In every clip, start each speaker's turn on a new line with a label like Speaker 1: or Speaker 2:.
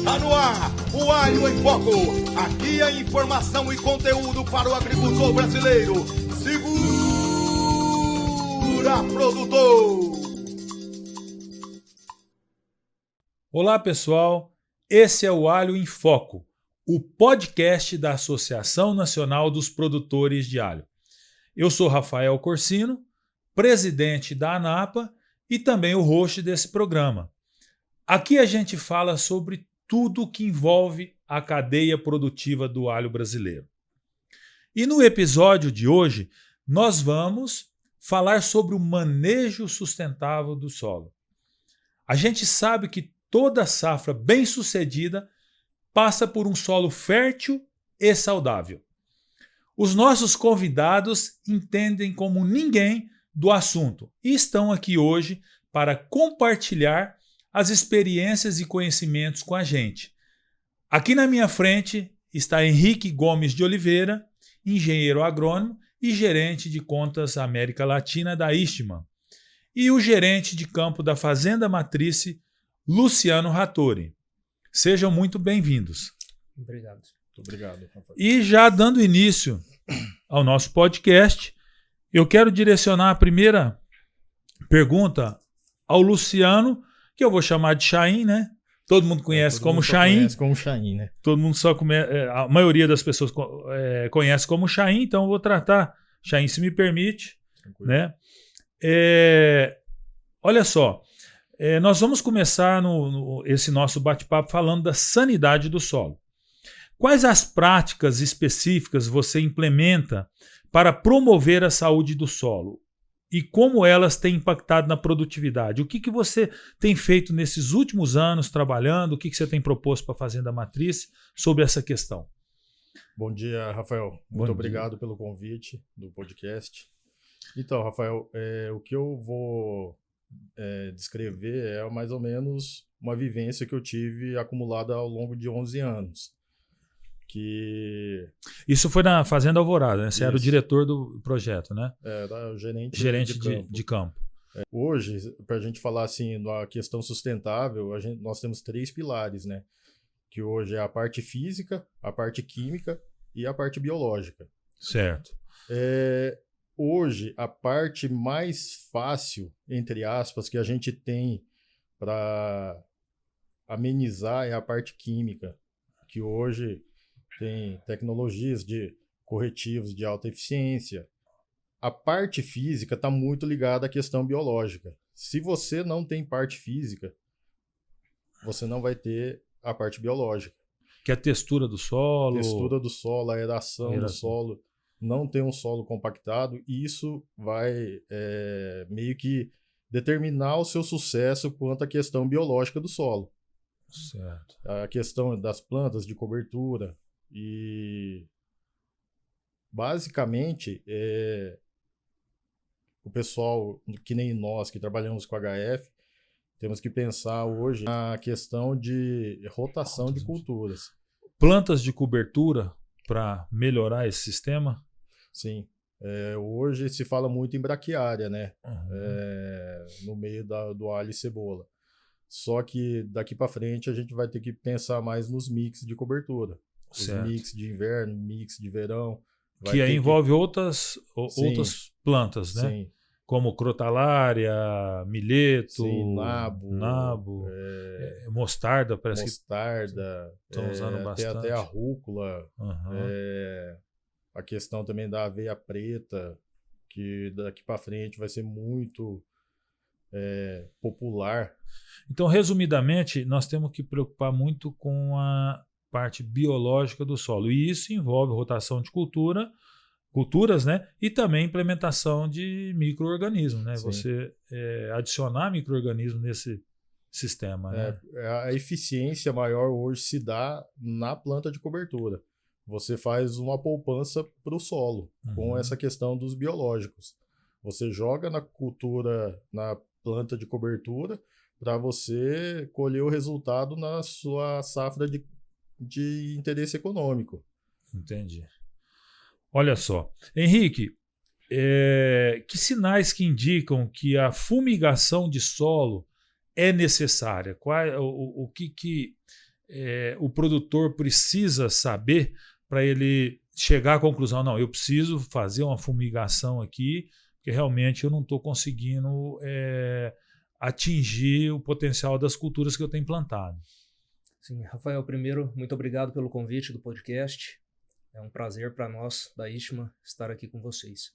Speaker 1: Está no ar, o Alho em Foco. Aqui é informação e conteúdo para o agricultor brasileiro. Segura, produtor!
Speaker 2: Olá, pessoal. Esse é o Alho em Foco, o podcast da Associação Nacional dos Produtores de Alho. Eu sou Rafael Corsino, presidente da ANAPA e também o host desse programa. Aqui a gente fala sobre tudo que envolve a cadeia produtiva do alho brasileiro. E no episódio de hoje, nós vamos falar sobre o manejo sustentável do solo. A gente sabe que toda safra bem-sucedida passa por um solo fértil e saudável. Os nossos convidados entendem como ninguém do assunto e estão aqui hoje para compartilhar as experiências e conhecimentos com a gente. Aqui na minha frente está Henrique Gomes de Oliveira, engenheiro agrônomo e gerente de contas América Latina da Eastman, e o gerente de campo da Fazenda Matrice, Luciano Rattori. Sejam muito bem-vindos.
Speaker 3: Obrigado.
Speaker 4: Muito obrigado, Rafael.
Speaker 2: E já dando início ao nosso podcast, eu quero direcionar a primeira pergunta ao Luciano, que eu vou chamar de Chaim, né? Todo mundo conhece como Chaim.
Speaker 3: Conhece como Chaim, né?
Speaker 2: Todo mundo a maioria das pessoas conhece como Chaim, então eu vou tratar Chaim, se me permite, né? Olha só, nós vamos começar esse nosso bate-papo falando da sanidade do solo. Quais as práticas específicas você implementa para promover a saúde do solo? E como elas têm impactado na produtividade? O que você tem feito nesses últimos anos trabalhando? O que você tem proposto para a Fazenda Matrice sobre essa questão?
Speaker 4: Bom dia, Rafael. Muito obrigado pelo convite do podcast. Então, Rafael, o que eu vou descrever é mais ou menos uma vivência que eu tive acumulada ao longo de 11 anos.
Speaker 2: Isso foi na Fazenda Alvorada, né? Você era o diretor do projeto, né?
Speaker 4: Era o gerente
Speaker 2: de campo.
Speaker 4: Hoje, para a gente falar assim, da questão sustentável, nós temos 3 pilares, né? Que hoje é a parte física, a parte química e a parte biológica.
Speaker 2: Certo.
Speaker 4: Hoje, a parte mais fácil, entre aspas, que a gente tem para amenizar é a parte química, que hoje tem tecnologias de corretivos de alta eficiência. A parte física está muito ligada à questão biológica. Se você não tem parte física, você não vai ter a parte biológica.
Speaker 2: Que é a textura do solo.
Speaker 4: Textura do solo, a aeração do solo. Não tem um solo compactado. E isso vai meio que determinar o seu sucesso quanto à questão biológica do solo.
Speaker 2: Certo.
Speaker 4: A questão das plantas de cobertura. E basicamente o pessoal, que nem nós que trabalhamos com HF, temos que pensar hoje na questão de rotação de culturas.
Speaker 2: Plantas de cobertura para melhorar esse sistema?
Speaker 4: Sim. Hoje se fala muito em braquiária, né? No meio do alho e cebola. Só que daqui para frente a gente vai ter que pensar mais nos mix de cobertura. Os mix de inverno, mix de verão.
Speaker 2: Que aí envolve outras plantas, né?
Speaker 4: Sim.
Speaker 2: Como crotalária, milheto,
Speaker 4: nabo,
Speaker 2: mostarda.
Speaker 4: Mostarda,
Speaker 2: estão usando bastante.
Speaker 4: Até a rúcula. A questão também da aveia preta, que daqui para frente vai ser muito popular.
Speaker 2: Então, resumidamente, nós temos que preocupar muito com a parte biológica do solo. E isso envolve rotação de culturas, né? E também implementação de micro-organismos, né? Sim. Você adicionar micro-organismos nesse sistema. Né?
Speaker 4: A eficiência maior hoje se dá na planta de cobertura. Você faz uma poupança para o solo com essa questão dos biológicos. Você joga na cultura, na planta de cobertura, para você colher o resultado na sua safra de interesse econômico.
Speaker 2: Entendi. Olha só. Henrique, que sinais que indicam que a fumigação de solo é necessária? O que o produtor precisa saber para ele chegar à conclusão, não, eu preciso fazer uma fumigação aqui, porque realmente eu não estou conseguindo atingir o potencial das culturas que eu tenho plantado.
Speaker 3: Sim, Rafael, primeiro, muito obrigado pelo convite do podcast. É um prazer para nós, da Istma, estar aqui com vocês.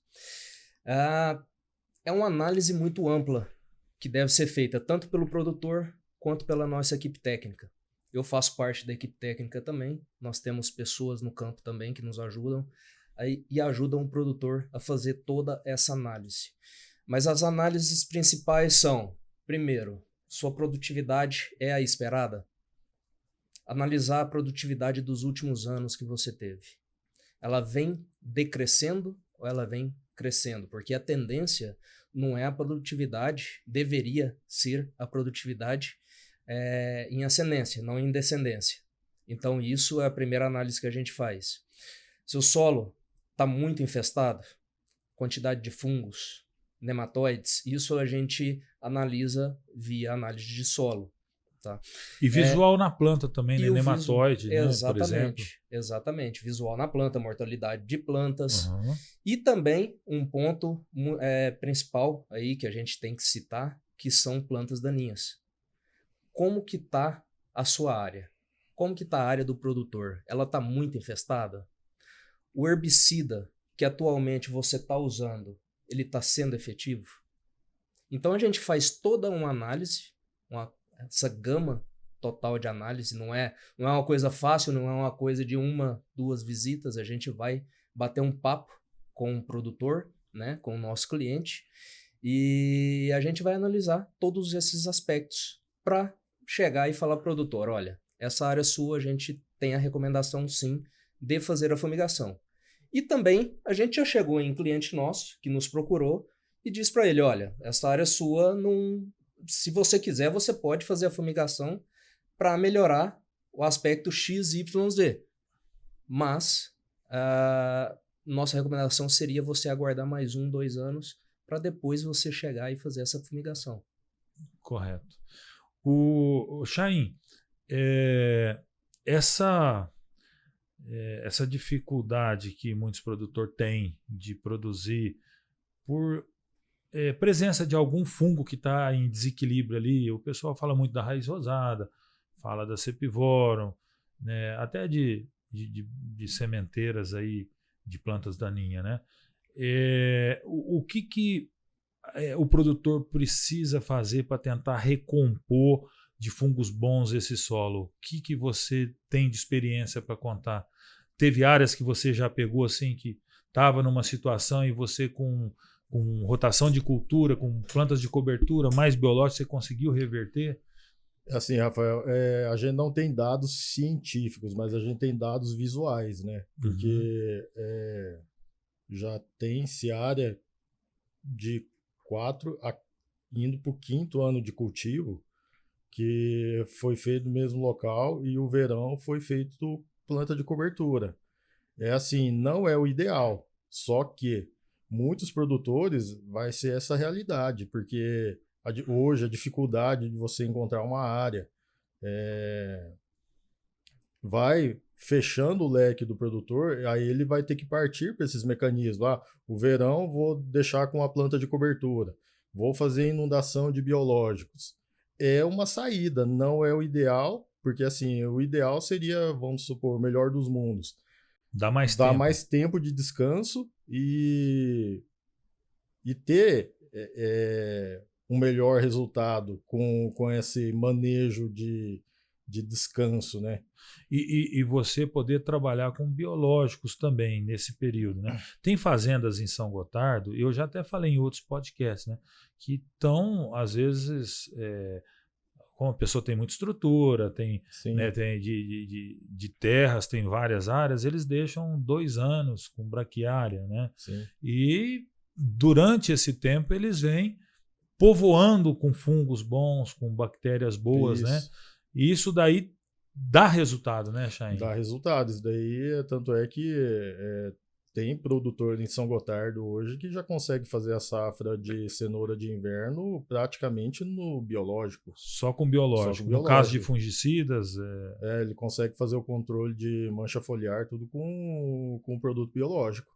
Speaker 3: É uma análise muito ampla que deve ser feita tanto pelo produtor quanto pela nossa equipe técnica. Eu faço parte da equipe técnica também. Nós temos pessoas no campo também que nos ajudam e ajudam o produtor a fazer toda essa análise. Mas as análises principais são, primeiro, sua produtividade é a esperada? Analisar a produtividade dos últimos anos que você teve. Ela vem decrescendo ou ela vem crescendo? Porque a tendência não é a produtividade, deveria ser a produtividade em ascendência, não em descendência. Então isso é a primeira análise que a gente faz. Se o solo está muito infestado, quantidade de fungos, nematóides, isso a gente analisa via análise de solo. Tá?
Speaker 2: E visual na planta também, né? Nematóide, né?
Speaker 3: Exatamente,
Speaker 2: por exemplo.
Speaker 3: Exatamente. Visual na planta, mortalidade de plantas.
Speaker 2: Uhum.
Speaker 3: E também um ponto principal aí que a gente tem que citar, que são plantas daninhas. Como que está a sua área? Como que está a área do produtor? Ela está muito infestada? O herbicida que atualmente você está usando, ele está sendo efetivo? Então a gente faz toda uma análise, essa gama total de análise, não é uma coisa fácil, não é uma coisa de 1, 2 visitas, a gente vai bater um papo com o produtor, né, com o nosso cliente, e a gente vai analisar todos esses aspectos para chegar e falar pro produtor, olha, essa área sua a gente tem a recomendação sim de fazer a fumigação. E também a gente já chegou em cliente nosso que nos procurou e disse para ele, olha, essa área sua não... Se você quiser, você pode fazer a fumigação para melhorar o aspecto XYZ. Mas nossa recomendação seria você aguardar mais 1, 2 anos para depois você chegar e fazer essa fumigação.
Speaker 2: Correto. O Chaim, essa dificuldade que muitos produtores têm de produzir por presença de algum fungo que está em desequilíbrio ali, o pessoal fala muito da raiz rosada, fala da cepivorum, né, até de sementeiras aí, de plantas daninhas, né? O que o produtor precisa fazer para tentar recompor de fungos bons esse solo? O que você tem de experiência para contar? Teve áreas que você já pegou assim, que estava numa situação e você com rotação de cultura, com plantas de cobertura, mais biológicas, você conseguiu reverter?
Speaker 4: Assim, Rafael, a gente não tem dados científicos, mas a gente tem dados visuais, né? Porque já tem-se área de 4 indo para o 5º ano de cultivo, que foi feito no mesmo local e o verão foi feito planta de cobertura. Assim, não é o ideal, só que muitos produtores vai ser essa realidade, porque hoje a dificuldade de você encontrar uma área vai fechando o leque do produtor, aí ele vai ter que partir para esses mecanismos. O verão vou deixar com a planta de cobertura, vou fazer inundação de biológicos. É uma saída, não é o ideal, porque assim, o ideal seria, vamos supor, o melhor dos mundos.
Speaker 2: Dá mais
Speaker 4: tempo de descanso e ter um melhor resultado com esse manejo de descanso, né?
Speaker 2: E você poder trabalhar com biológicos também nesse período, né? Tem fazendas em São Gotardo, eu já até falei em outros podcasts, né? Que estão, às vezes, como a pessoa tem muita estrutura, tem de terras, tem várias áreas, eles deixam 2 anos com braquiária, né?
Speaker 4: Sim.
Speaker 2: E durante esse tempo eles vêm povoando com fungos bons, com bactérias boas, né? E isso daí dá resultado, né, Chaim?
Speaker 4: Dá resultado. Isso daí, tanto é que Tem produtor em São Gotardo hoje que já consegue fazer a safra de cenoura de inverno praticamente no biológico.
Speaker 2: Só com biológico.
Speaker 4: Só com
Speaker 2: No caso de
Speaker 4: biológico.
Speaker 2: fungicidas,
Speaker 4: Ele consegue fazer o controle de mancha foliar tudo com produto biológico.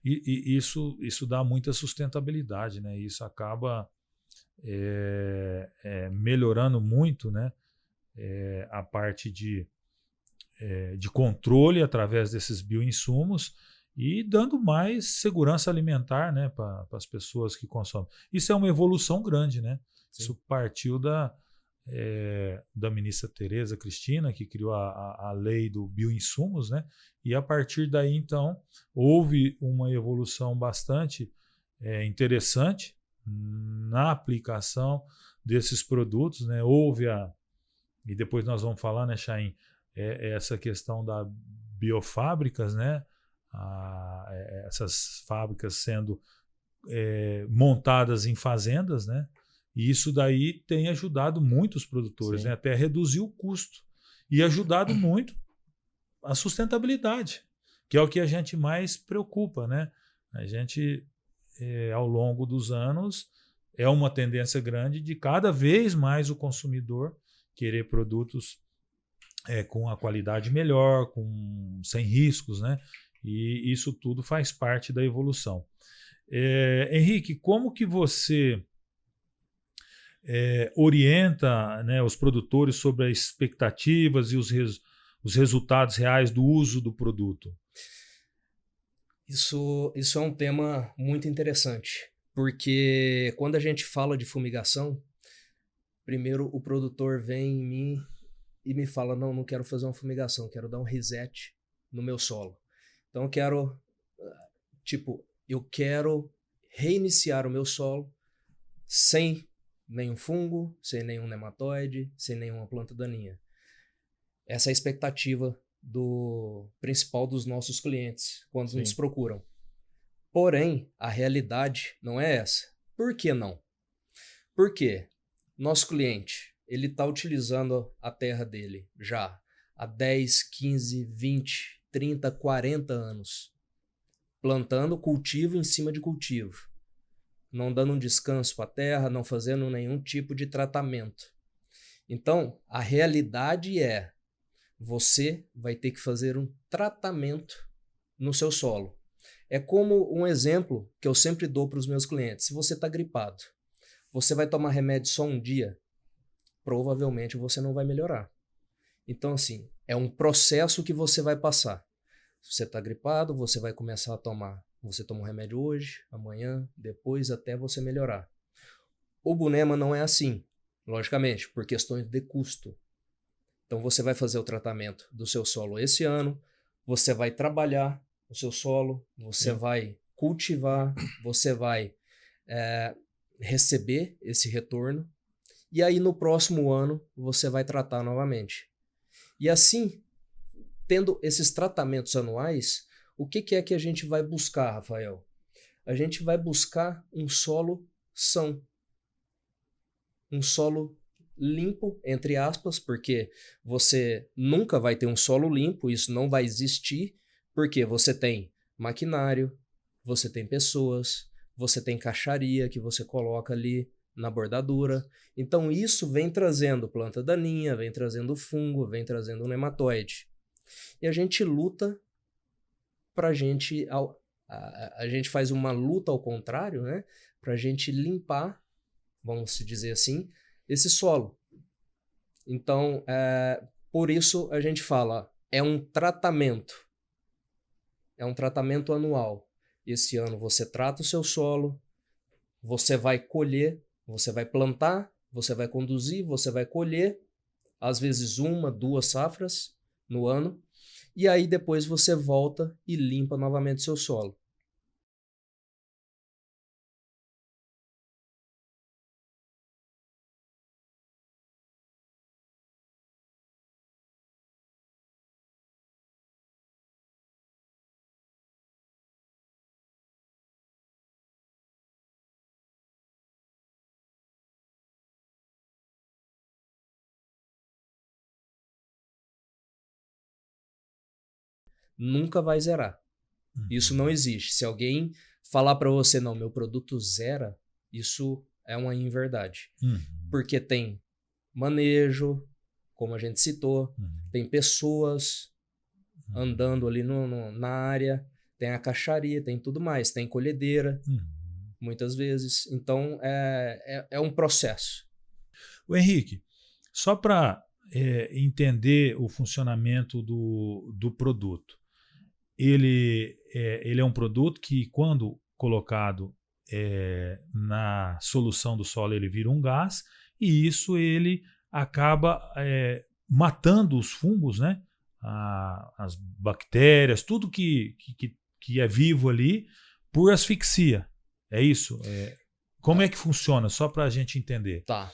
Speaker 2: e isso dá muita sustentabilidade, né? Isso acaba melhorando muito, né? A parte de controle através desses bioinsumos e dando mais segurança alimentar, né, para as pessoas que consomem. Isso é uma evolução grande, né?
Speaker 3: Sim.
Speaker 2: Isso partiu da ministra Tereza Cristina, que criou a lei do bioinsumos, né? E a partir daí, então, houve uma evolução bastante interessante na aplicação desses produtos, né? E depois nós vamos falar, né, Chaim, essa questão da biofábricas, né? Essas fábricas sendo montadas em fazendas, né? E isso daí tem ajudado muito os produtores, né? Até reduzir o custo e ajudado muito a sustentabilidade, que é o que a gente mais preocupa, né? A gente, ao longo dos anos, é uma tendência grande de cada vez mais o consumidor querer produtos com a qualidade melhor, sem riscos, né? E isso tudo faz parte da evolução. Henrique, como que você orienta, né, os produtores sobre as expectativas e os resultados reais do uso do produto?
Speaker 3: Isso é um tema muito interessante, porque quando a gente fala de fumigação, primeiro o produtor vem em mim e me fala, não quero fazer uma fumigação, quero dar um reset no meu solo. Então eu quero reiniciar o meu solo sem nenhum fungo, sem nenhum nematóide, sem nenhuma planta daninha. Essa é a expectativa principal dos nossos clientes quando nos procuram. Porém, a realidade não é essa. Por que não? Porque nosso cliente, ele está utilizando a terra dele já há 10, 15, 20, 30, 40 anos. Plantando cultivo em cima de cultivo. Não dando um descanso para a terra, não fazendo nenhum tipo de tratamento. Então, a realidade você vai ter que fazer um tratamento no seu solo. É como um exemplo que eu sempre dou para os meus clientes. Se você está gripado, você vai tomar remédio só um dia, provavelmente você não vai melhorar. Então, assim, é um processo que você vai passar. Se você está gripado, você vai começar a tomar. Você toma um remédio hoje, amanhã, depois, até você melhorar. O Bunema não é assim, logicamente, por questões de custo. Então você vai fazer o tratamento do seu solo esse ano, você vai trabalhar o seu solo, você vai cultivar, você vai receber esse retorno, e aí no próximo ano você vai tratar novamente. E assim, tendo esses tratamentos anuais, o que é que a gente vai buscar, Rafael? A gente vai buscar um solo são. Um solo limpo, entre aspas, porque você nunca vai ter um solo limpo, isso não vai existir, porque você tem maquinário, você tem pessoas, você tem caixaria que você coloca ali na bordadura. Então isso vem trazendo planta daninha, vem trazendo fungo, vem trazendo nematóide. E a gente luta pra gente... A gente faz uma luta ao contrário, né? Pra gente limpar, vamos dizer assim, esse solo. Então, por isso a gente fala, é um tratamento. É um tratamento anual. Esse ano você trata o seu solo, você vai colher, você vai plantar, você vai conduzir, você vai colher, às vezes 1, 2 safras no ano, e aí depois você volta e limpa novamente seu solo. Nunca vai zerar. Isso não existe. Se alguém falar para você, não, meu produto zera, isso é uma inverdade. Porque tem manejo, como a gente citou, tem pessoas andando ali na área, tem a caixaria, tem tudo mais, tem colhedeira, muitas vezes. Então, é um processo.
Speaker 2: O Henrique, só para entender o funcionamento do produto, ele é um produto que, quando colocado na solução do solo, ele vira um gás, e isso ele acaba matando os fungos, né? As bactérias, tudo que é vivo ali, por asfixia. É isso? Como é que funciona? Só para a gente entender.
Speaker 3: Tá.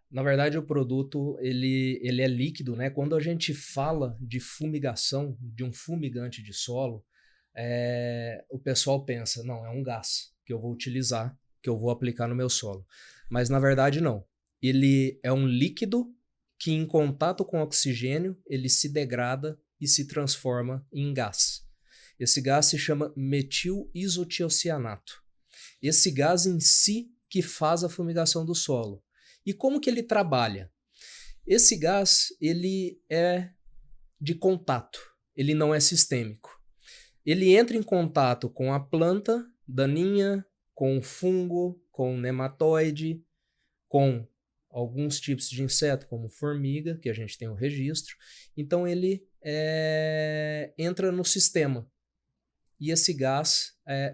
Speaker 3: Na verdade, o produto ele é líquido, né? Quando a gente fala de fumigação, de um fumigante de solo, o pessoal pensa, não, é um gás que eu vou utilizar, que eu vou aplicar no meu solo. Mas, na verdade, não. Ele é um líquido que, em contato com oxigênio, ele se degrada e se transforma em gás. Esse gás se chama metil-isotiocianato. Esse gás em si que faz a fumigação do solo. E como que ele trabalha? Esse gás, ele é de contato, ele não é sistêmico. Ele entra em contato com a planta daninha, com o fungo, com o nematóide, com alguns tipos de inseto, como formiga, que a gente tem o registro. Então ele entra no sistema. E esse gás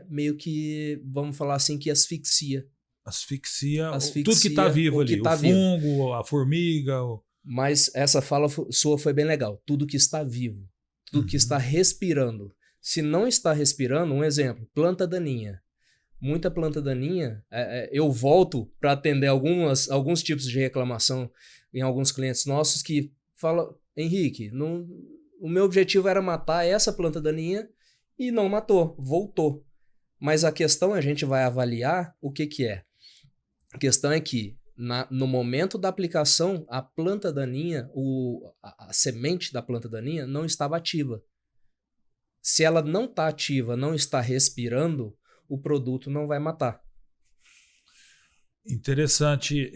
Speaker 3: meio que, vamos falar assim, que asfixia.
Speaker 2: Asfixia tudo que está vivo ali, o fungo, a formiga.
Speaker 3: Mas essa fala sua foi bem legal. Tudo que está vivo, tudo que está respirando. Se não está respirando, um exemplo, planta daninha. Muita planta daninha, eu volto para atender alguns tipos de reclamação em alguns clientes nossos que falam, Henrique, o meu objetivo era matar essa planta daninha e não matou, voltou. Mas a questão, a gente vai avaliar o que é. A questão é que, no momento da aplicação, a planta daninha, a semente da planta daninha não estava ativa. Se ela não está ativa, não está respirando, o produto não vai matar.
Speaker 2: Interessante.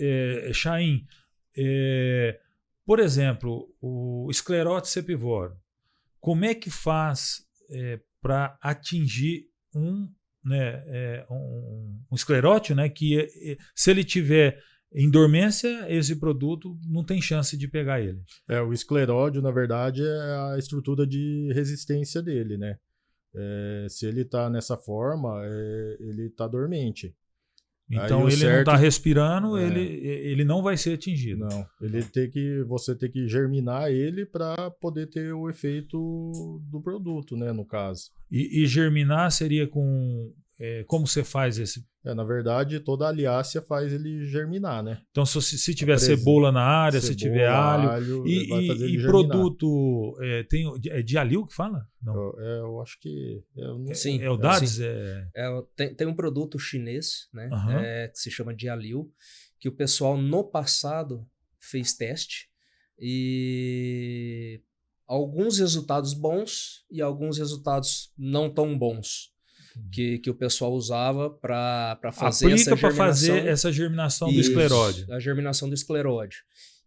Speaker 2: Chaim, por exemplo, o Sclerotes sepivoro, como é que faz para atingir um esclerótio, né, que se ele tiver em dormência, esse produto não tem chance de pegar ele?
Speaker 4: O escleródio, na verdade, é a estrutura de resistência dele, né? Se ele está nessa forma, ele está dormente.
Speaker 2: Então ele não está respirando, ele não vai ser atingido.
Speaker 4: Não, você tem que germinar ele para poder ter o efeito do produto, né, no caso.
Speaker 2: E germinar seria com... como você faz esse?
Speaker 4: Na verdade, toda aliácea faz ele germinar, né?
Speaker 2: Então, se tiver cebola na área, se tiver alho
Speaker 4: vai fazer ele
Speaker 2: e
Speaker 4: germinar.
Speaker 2: Produto, é dialil que fala? Não.
Speaker 4: Eu acho que...
Speaker 3: Sim.
Speaker 2: É o DADS?
Speaker 3: Tem um produto chinês, né, que se chama dialil, que o pessoal no passado fez teste e alguns resultados bons e alguns resultados não tão bons. Que o pessoal usava para fazer essa germinação.
Speaker 2: Para fazer essa germinação do escleródio.
Speaker 3: A germinação do escleródio.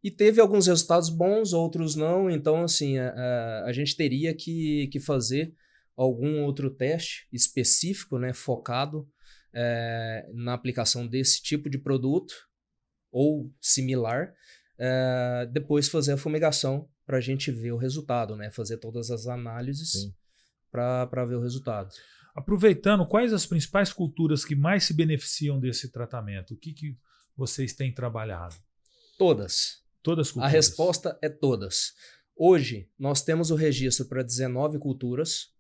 Speaker 3: E teve alguns resultados bons, outros não. Então, assim, a gente teria que fazer algum outro teste específico, né, focado na aplicação desse tipo de produto ou similar, depois fazer a fumigação para a gente ver o resultado, né, fazer todas as análises para ver o resultado.
Speaker 2: Aproveitando, quais as principais culturas que mais se beneficiam desse tratamento? O que vocês têm trabalhado?
Speaker 3: Todas.
Speaker 2: Todas as culturas?
Speaker 3: A resposta é todas. Hoje, nós temos o registro para 19 culturas.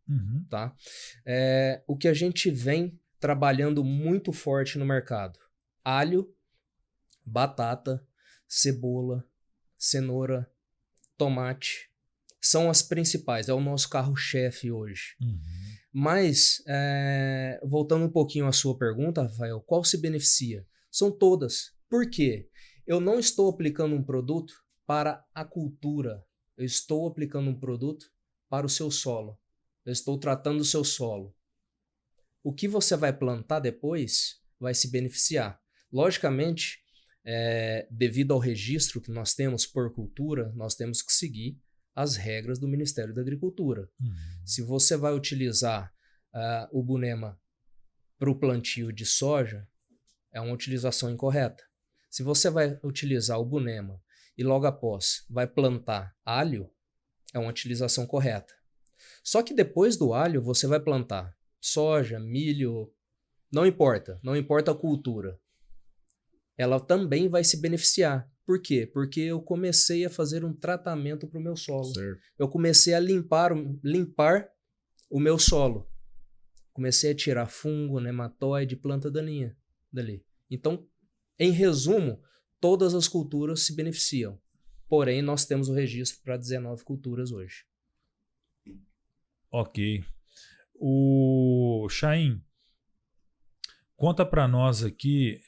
Speaker 3: Tá? O que a gente vem trabalhando muito forte no mercado: alho, batata, cebola, cenoura, tomate. São as principais, é o nosso carro-chefe hoje. Mas, voltando um pouquinho à sua pergunta, Rafael, qual se beneficia? São todas. Por quê? Eu não estou aplicando um produto para a cultura. Eu estou aplicando um produto para o seu solo. eu estou tratando o seu solo. O que você vai plantar depois vai se beneficiar. Logicamente, devido ao registro que nós temos por cultura, nós temos que seguir as regras do Ministério da Agricultura. Se você vai utilizar o Bunema para o plantio de soja, é uma utilização incorreta. Se você vai utilizar o Bunema e logo após vai plantar alho, é uma utilização correta. Só que depois do alho você vai plantar soja, milho, não importa a cultura. Ela também vai se beneficiar. Por quê? Porque eu comecei a fazer um tratamento para o meu solo.
Speaker 4: Certo.
Speaker 3: Eu comecei a limpar o meu solo. Comecei a tirar fungo, nematóide, planta daninha dali. Então, em resumo, todas as culturas se beneficiam. Porém, nós temos o registro para 19 culturas hoje.
Speaker 2: Ok. O Chaim, conta para nós aqui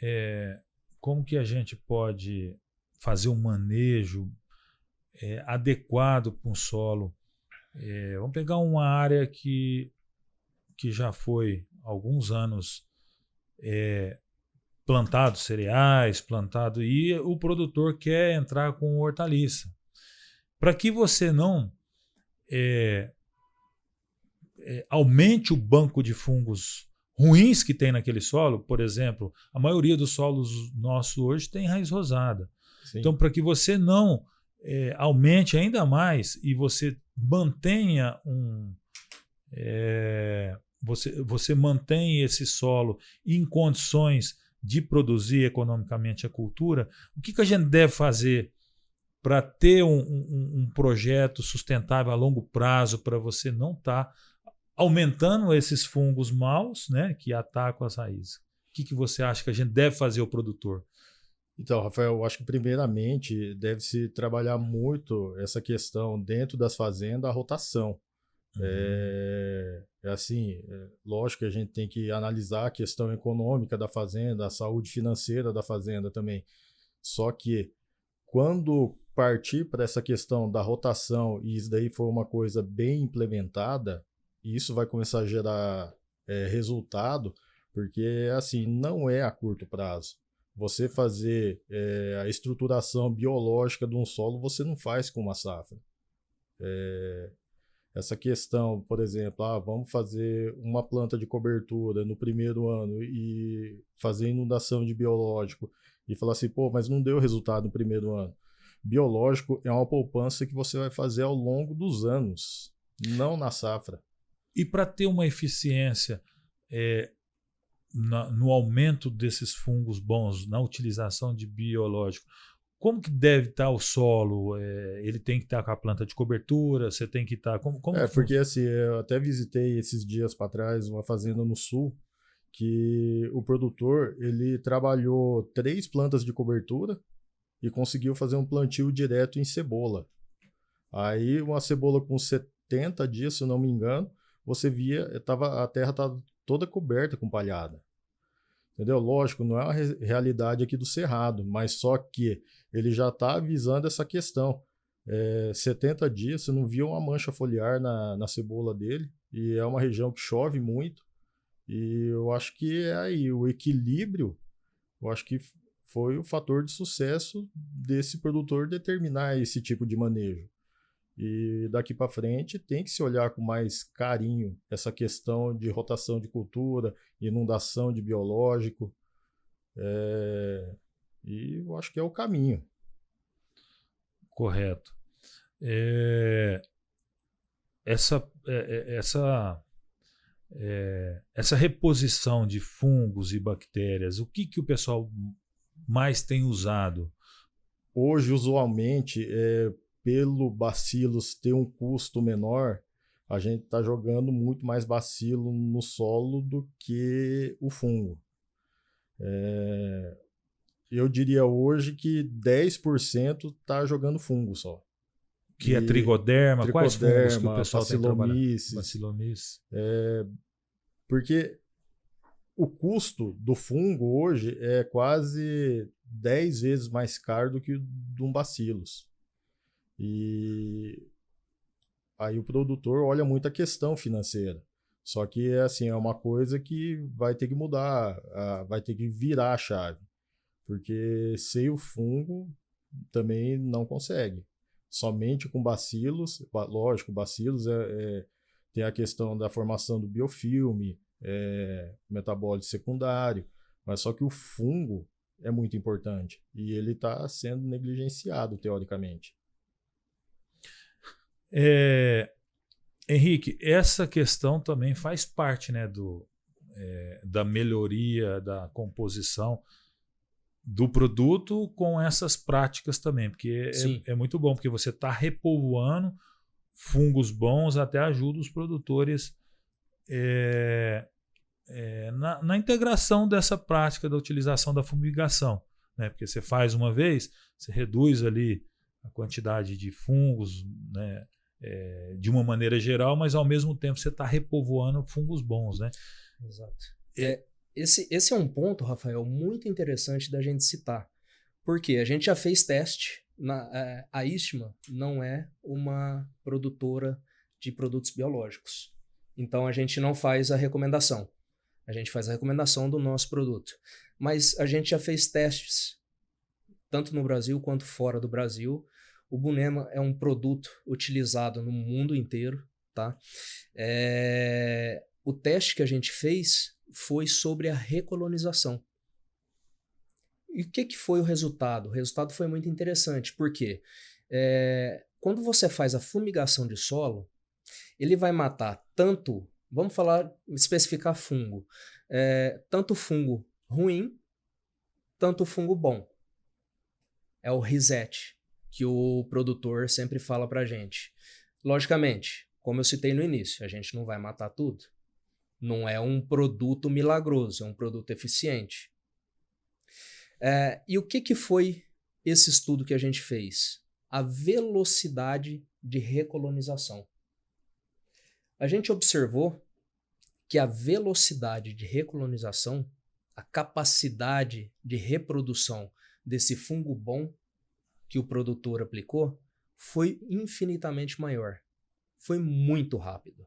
Speaker 2: como que a gente pode fazer um manejo adequado para um solo. Vamos pegar uma área que já foi há alguns anos plantado cereais, e o produtor quer entrar com hortaliça. Para que você não aumente o banco de fungos ruins que tem naquele solo, por exemplo, a maioria dos solos nossos hoje tem raiz rosada.
Speaker 4: Sim.
Speaker 2: Então, para que você não aumente ainda mais e você mantenha você mantém esse solo em condições de produzir economicamente a cultura, o que a gente deve fazer para ter um projeto sustentável a longo prazo, para você não estar aumentando esses fungos maus, né, que atacam as raízes? O que você acha que a gente deve fazer, o produtor?
Speaker 4: Então, Rafael, eu acho que primeiramente deve-se trabalhar muito essa questão dentro das fazendas, a rotação. Lógico que a gente tem que analisar a questão econômica da fazenda, a saúde financeira da fazenda também. Só que quando partir para essa questão da rotação e isso daí for uma coisa bem implementada, isso vai começar a gerar resultado, porque assim, não é a curto prazo. Você fazer a estruturação biológica de um solo, você não faz com uma safra. Essa questão, por exemplo, vamos fazer uma planta de cobertura no primeiro ano e fazer inundação de biológico e falar assim, mas não deu resultado no primeiro ano. Biológico é uma poupança que você vai fazer ao longo dos anos, não na safra.
Speaker 2: E para ter uma eficiência no aumento desses fungos bons, na utilização de biológico, como que deve estar o solo? Ele tem que estar com a planta de cobertura? Você tem que estar...
Speaker 4: Porque assim, eu até visitei esses dias para trás uma fazenda no sul, que o produtor ele trabalhou 3 plantas de cobertura e conseguiu fazer um plantio direto em cebola. Aí uma cebola com 70 dias, se eu não me engano, você via, a terra estava toda coberta com palhada. Entendeu? Lógico, não é uma realidade aqui do Cerrado, mas só que ele já está avisando essa questão. 70 dias, você não via uma mancha foliar na cebola dele, e é uma região que chove muito, e eu acho que aí o equilíbrio, eu acho que foi o fator de sucesso desse produtor determinar esse tipo de manejo. E daqui para frente tem que se olhar com mais carinho essa questão de rotação de cultura, inundação de biológico. E eu acho que é o caminho.
Speaker 2: Correto. Essa reposição de fungos e bactérias, o que o pessoal mais tem usado?
Speaker 4: Hoje, usualmente, pelo bacilos ter um custo menor, a gente está jogando muito mais bacilo no solo do que o fungo. Eu diria hoje que 10% está jogando fungo só.
Speaker 2: Que é trigoderma? Quais fungos que o pessoal tem trabalhado?
Speaker 4: Bacillomyces. Porque o custo do fungo hoje é quase 10 vezes mais caro do que o de um bacillus. E aí o produtor olha muito a questão financeira. Só que assim, é uma coisa que vai ter que mudar, vai ter que virar a chave. Porque sem o fungo também não consegue. Somente com bacilos, lógico, bacilos tem a questão da formação do biofilme, metabólito secundário, mas só que o fungo é muito importante e ele está sendo negligenciado teoricamente.
Speaker 2: Henrique, essa questão também faz parte, né, da melhoria da composição do produto com essas práticas também, porque é muito bom, porque você está repovoando fungos bons, até ajuda os produtores na integração dessa prática da utilização da fumigação, né? Porque você faz uma vez, você reduz ali a quantidade de fungos, né? De uma maneira geral, mas ao mesmo tempo você está repovoando fungos bons, né?
Speaker 3: Exato. Esse é um ponto, Rafael, muito interessante da gente citar, porque a gente já fez teste, a Istma não é uma produtora de produtos biológicos, então a gente não faz a recomendação, a gente faz a recomendação do nosso produto, mas a gente já fez testes, tanto no Brasil quanto fora do Brasil. O Bunema é um produto utilizado no mundo inteiro, tá? O teste que a gente fez foi sobre a recolonização. E o que foi o resultado? O resultado foi muito interessante, porque quando você faz a fumigação de solo, ele vai matar tanto, vamos especificar fungo, tanto fungo ruim, tanto fungo bom. É o reset que o produtor sempre fala pra gente. Logicamente, como eu citei no início, a gente não vai matar tudo. Não é um produto milagroso, é um produto eficiente. E o que foi esse estudo que a gente fez? A velocidade de recolonização. A gente observou que a velocidade de recolonização, a capacidade de reprodução desse fungo bom que o produtor aplicou, foi infinitamente maior. Foi muito rápido.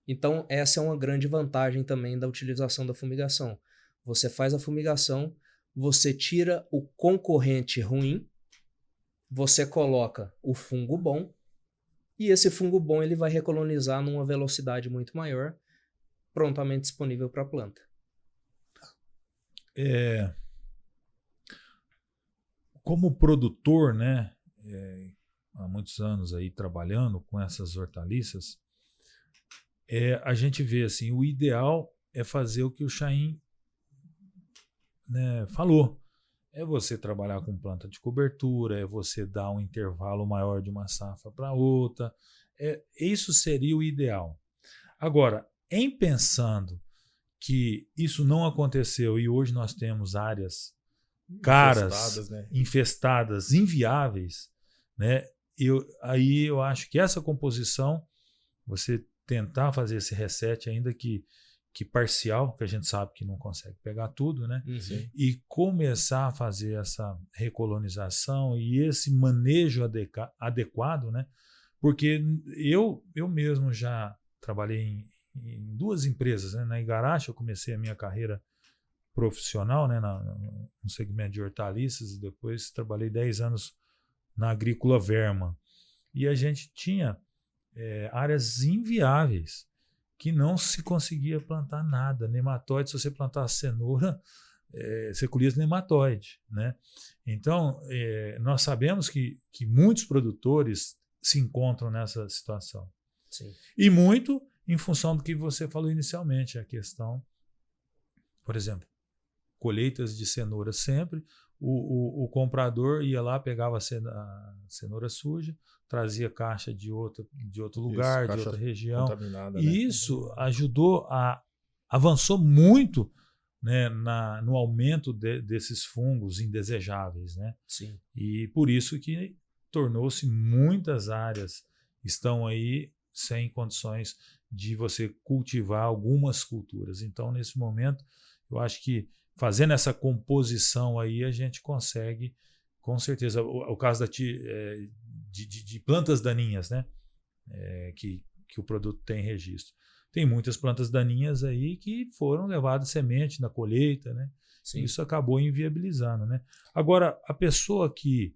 Speaker 3: Então, essa é uma grande vantagem também da utilização da fumigação. Você faz a fumigação, você tira o concorrente ruim, você coloca o fungo bom, e esse fungo bom ele vai recolonizar numa velocidade muito maior, prontamente disponível para a planta.
Speaker 2: Como produtor, né, há muitos anos aí trabalhando com essas hortaliças, a gente vê assim, o ideal é fazer o que o Chaim, né, falou. É você trabalhar com planta de cobertura, é você dar um intervalo maior de uma safra para outra. Isso seria o ideal. Agora, em pensando que isso não aconteceu e hoje nós temos áreas caras, infestadas, inviáveis, né? Eu acho que essa composição, você tentar fazer esse reset, ainda que parcial, que a gente sabe que não consegue pegar tudo, né?
Speaker 3: Uhum.
Speaker 2: E começar a fazer essa recolonização e esse manejo adequado, né? Porque eu mesmo já trabalhei em duas empresas, né? Na Igarashi eu comecei a minha carreira profissional, né, no segmento de hortaliças, e depois trabalhei 10 anos na agrícola Verma. E a gente tinha áreas inviáveis que não se conseguia plantar nada. Nematóide, se você plantasse cenoura, você colhia nematóide, né? Então, nós sabemos que muitos produtores se encontram nessa situação.
Speaker 3: Sim.
Speaker 2: E muito em função do que você falou inicialmente, a questão, por exemplo, colheitas de cenoura sempre, o comprador ia lá, pegava a cenoura suja, trazia caixa de outro lugar, de outra região. E
Speaker 4: né?
Speaker 2: isso avançou muito, né, no aumento desses fungos indesejáveis, né?
Speaker 3: Sim.
Speaker 2: E por isso que tornou-se muitas áreas estão aí sem condições de você cultivar algumas culturas. Então, nesse momento, eu acho que fazendo essa composição aí, a gente consegue, com certeza, o caso de plantas daninhas, né? que o produto tem registro. Tem muitas plantas daninhas aí que foram levadas semente na colheita, né?
Speaker 3: Sim.
Speaker 2: Isso acabou inviabilizando, né? Agora, a pessoa que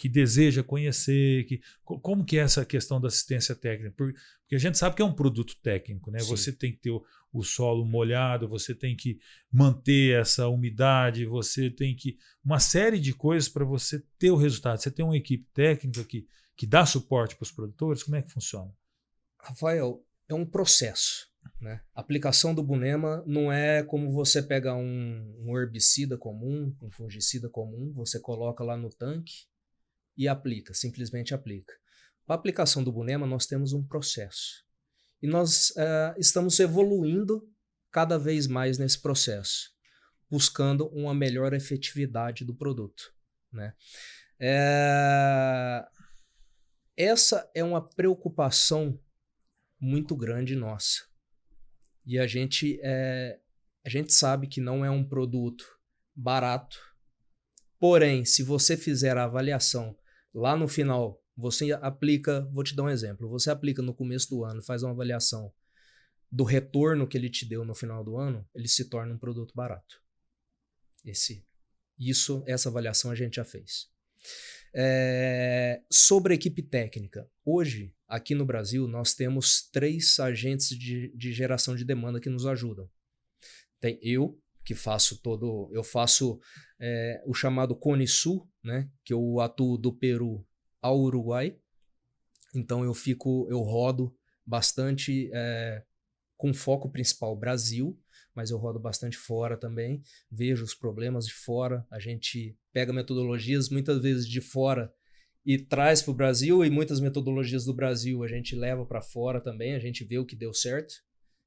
Speaker 2: deseja conhecer, como que é essa questão da assistência técnica? Porque a gente sabe que é um produto técnico, né?
Speaker 3: Sim.
Speaker 2: Você tem que ter o solo molhado, você tem que manter essa umidade, você tem que... Uma série de coisas para você ter o resultado. Você tem uma equipe técnica que dá suporte para os produtores? Como é que funciona?
Speaker 3: Rafael, é um processo, né? A aplicação do Bunema não é como você pegar um herbicida comum, um fungicida comum, você coloca lá no tanque e aplica, simplesmente aplica. Para a aplicação do Bunema, nós temos um processo. E nós estamos evoluindo cada vez mais nesse processo, buscando uma melhor efetividade do produto, né? Essa é uma preocupação muito grande nossa. E a gente sabe que não é um produto barato. Porém, se você fizer a avaliação lá no final, você aplica, vou te dar um exemplo, você aplica no começo do ano, faz uma avaliação do retorno que ele te deu no final do ano, ele se torna um produto barato. Essa avaliação a gente já fez. Sobre a equipe técnica, hoje, aqui no Brasil, nós temos 3 agentes de geração de demanda que nos ajudam. Tem eu, que faço o chamado Cone Sul, né, que eu atuo do Peru ao Uruguai. Então eu rodo bastante com foco principal Brasil, mas eu rodo bastante fora também, vejo os problemas de fora, a gente pega metodologias muitas vezes de fora e traz para o Brasil, e muitas metodologias do Brasil a gente leva para fora também, a gente vê o que deu certo,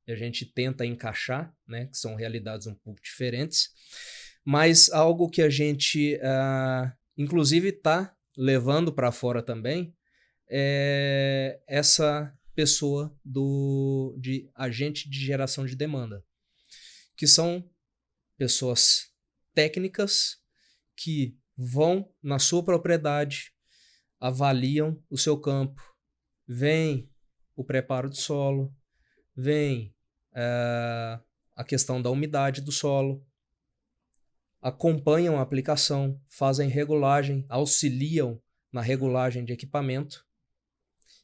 Speaker 3: e a gente tenta encaixar, né, que são realidades um pouco diferentes, mas algo que a gente inclusive está levando para fora também é essa pessoa de agente de geração de demanda, que são pessoas técnicas que vão na sua propriedade, avaliam o seu campo, vem o preparo do solo, vem a questão da umidade do solo, acompanham a aplicação, fazem regulagem, auxiliam na regulagem de equipamento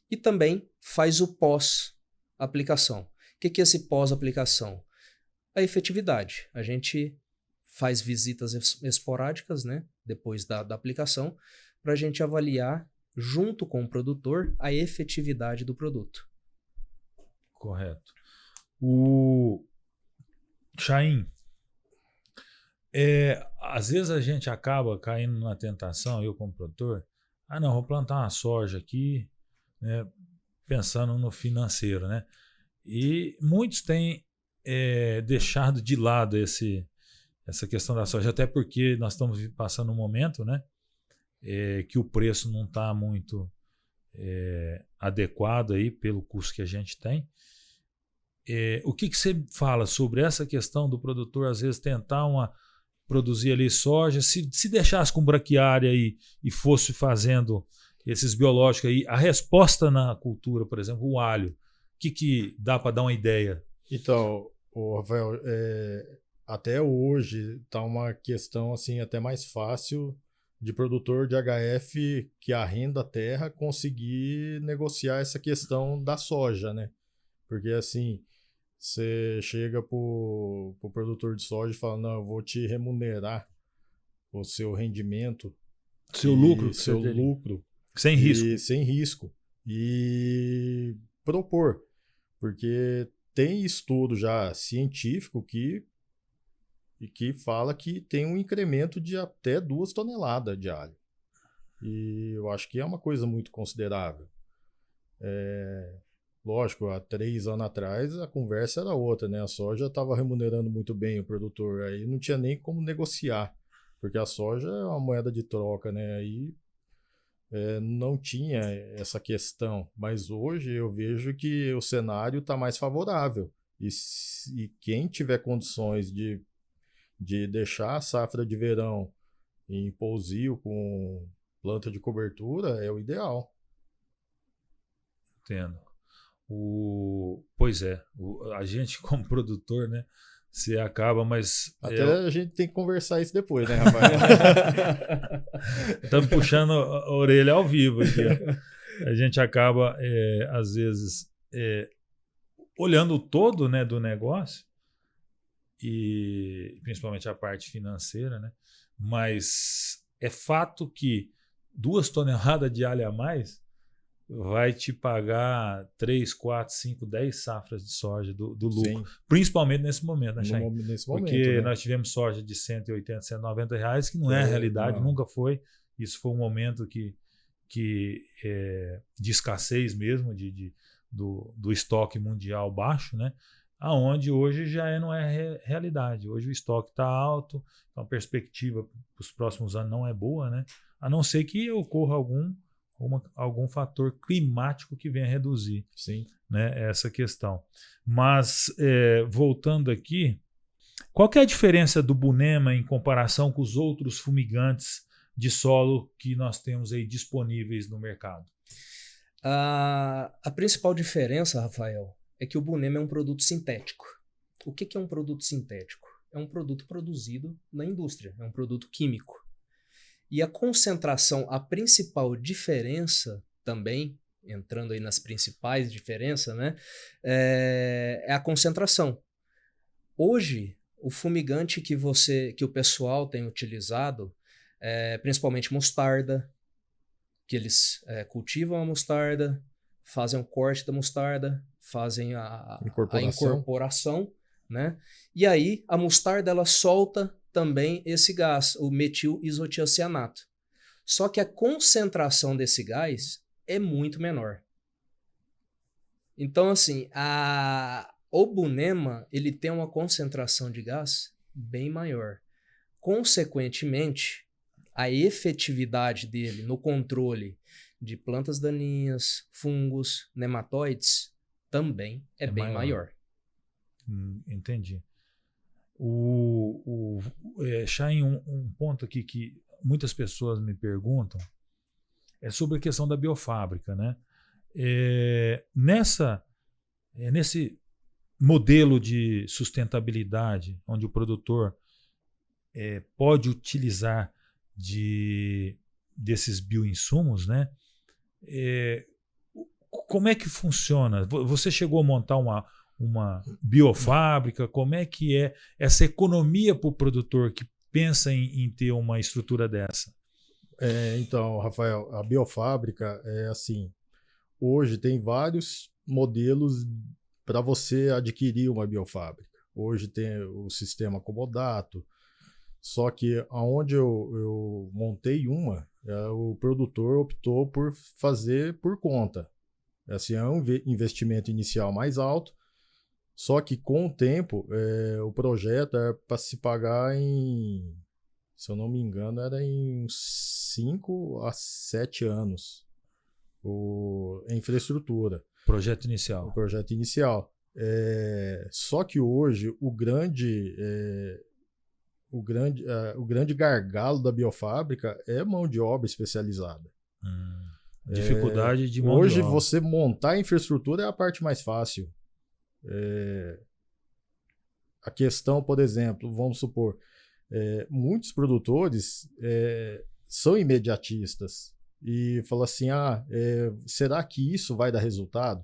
Speaker 3: e também faz o pós-aplicação. O que é esse pós-aplicação? A efetividade. A gente faz visitas esporádicas, né, depois da aplicação, para a gente avaliar, junto com o produtor, a efetividade do produto.
Speaker 2: Correto. Chaim, às vezes a gente acaba caindo na tentação, eu como produtor, não, vou plantar uma soja aqui, né, pensando no financeiro, né? E muitos têm deixado de lado essa questão da soja, até porque nós estamos passando um momento, né, que o preço não está muito adequado aí pelo custo que a gente tem. O que você fala sobre essa questão do produtor às vezes tentar produzir ali soja, se deixasse com braquiária aí e fosse fazendo esses biológicos aí, a resposta na cultura, por exemplo, o alho, o que dá para dar uma ideia?
Speaker 4: Então, Rafael, até hoje está uma questão assim até mais fácil de produtor de HF que arrenda a terra conseguir negociar essa questão da soja, né? Porque assim, você chega pro produtor de soja e fala, não, eu vou te remunerar o seu rendimento,
Speaker 2: seu lucro, sem risco.
Speaker 4: Sem risco. E propor, porque tem estudo já científico que fala que tem um incremento de até 2 toneladas de alho. E eu acho que é uma coisa muito considerável. Lógico, há 3 anos atrás a conversa era outra, né? A soja estava remunerando muito bem o produtor, aí não tinha nem como negociar, porque a soja é uma moeda de troca, né? Aí não tinha essa questão, mas hoje eu vejo que o cenário está mais favorável. E quem tiver condições de deixar a safra de verão em pousio com planta de cobertura é o ideal.
Speaker 2: Entendo. Pois é, a gente como produtor, né? Você acaba, mas...
Speaker 4: Até a gente tem que conversar isso depois, né, Rafael?
Speaker 2: Estamos puxando a orelha ao vivo aqui. Ó. A gente acaba, às vezes, olhando o todo, né, do negócio, e principalmente a parte financeira, né? Mas é fato que 2 toneladas de alho a mais vai te pagar 3, 4, 5, 10 safras de soja do lucro. Sim. Principalmente nesse momento, né, Chain?
Speaker 4: Nesse momento,
Speaker 2: porque
Speaker 4: né?
Speaker 2: nós tivemos soja de 180, 190 reais, que não é a realidade, não. Nunca foi. Isso foi um momento de escassez mesmo, do estoque mundial baixo, né? Aonde hoje já não é realidade. Hoje o estoque está alto, então a perspectiva para os próximos anos não é boa, né? A não ser que ocorra algum fator climático que venha reduzir.
Speaker 4: Sim.
Speaker 2: Né, essa questão. Mas, voltando aqui, qual que é a diferença do Bunema em comparação com os outros fumigantes de solo que nós temos aí disponíveis no mercado?
Speaker 3: A principal diferença, Rafael, é que o Bunema é um produto sintético. O que é um produto sintético? É um produto produzido na indústria, é um produto químico. E a concentração, a principal diferença também, entrando aí nas principais diferenças, né, é a concentração. Hoje, o fumigante que o pessoal tem utilizado, principalmente mostarda, que eles cultivam a mostarda, fazem o corte da mostarda, fazem a incorporação, né? E aí a mostarda ela solta também esse gás, o metil isotiocianato. Só que a concentração desse gás é muito menor. Então, assim, o Bunema ele tem uma concentração de gás bem maior. Consequentemente, a efetividade dele no controle de plantas daninhas, fungos, nematóides também é bem maior.
Speaker 2: Entendi. Chain, um ponto aqui que muitas pessoas me perguntam é sobre a questão da biofábrica, né? Nesse modelo de sustentabilidade, onde o produtor pode utilizar desses bioinsumos, né? Como é que funciona? Você chegou a montar uma biofábrica? Como é que é essa economia para o produtor que pensa em ter uma estrutura dessa?
Speaker 4: Então, Rafael, a biofábrica é assim, hoje tem vários modelos para você adquirir uma biofábrica. Hoje tem o sistema comodato, só que aonde eu montei o produtor optou por fazer por conta. Assim, é um investimento inicial mais alto, só que com o tempo o projeto é para se pagar se eu não me engano, era em 5 a 7 anos a infraestrutura.
Speaker 2: Projeto inicial.
Speaker 4: O projeto inicial. Só que hoje o grande gargalo da biofábrica é mão de obra especializada.
Speaker 2: Dificuldade de mão de obra.
Speaker 4: Hoje você montar a infraestrutura é a parte mais fácil. A questão, por exemplo, vamos supor, muitos produtores são imediatistas e falam assim, será que isso vai dar resultado?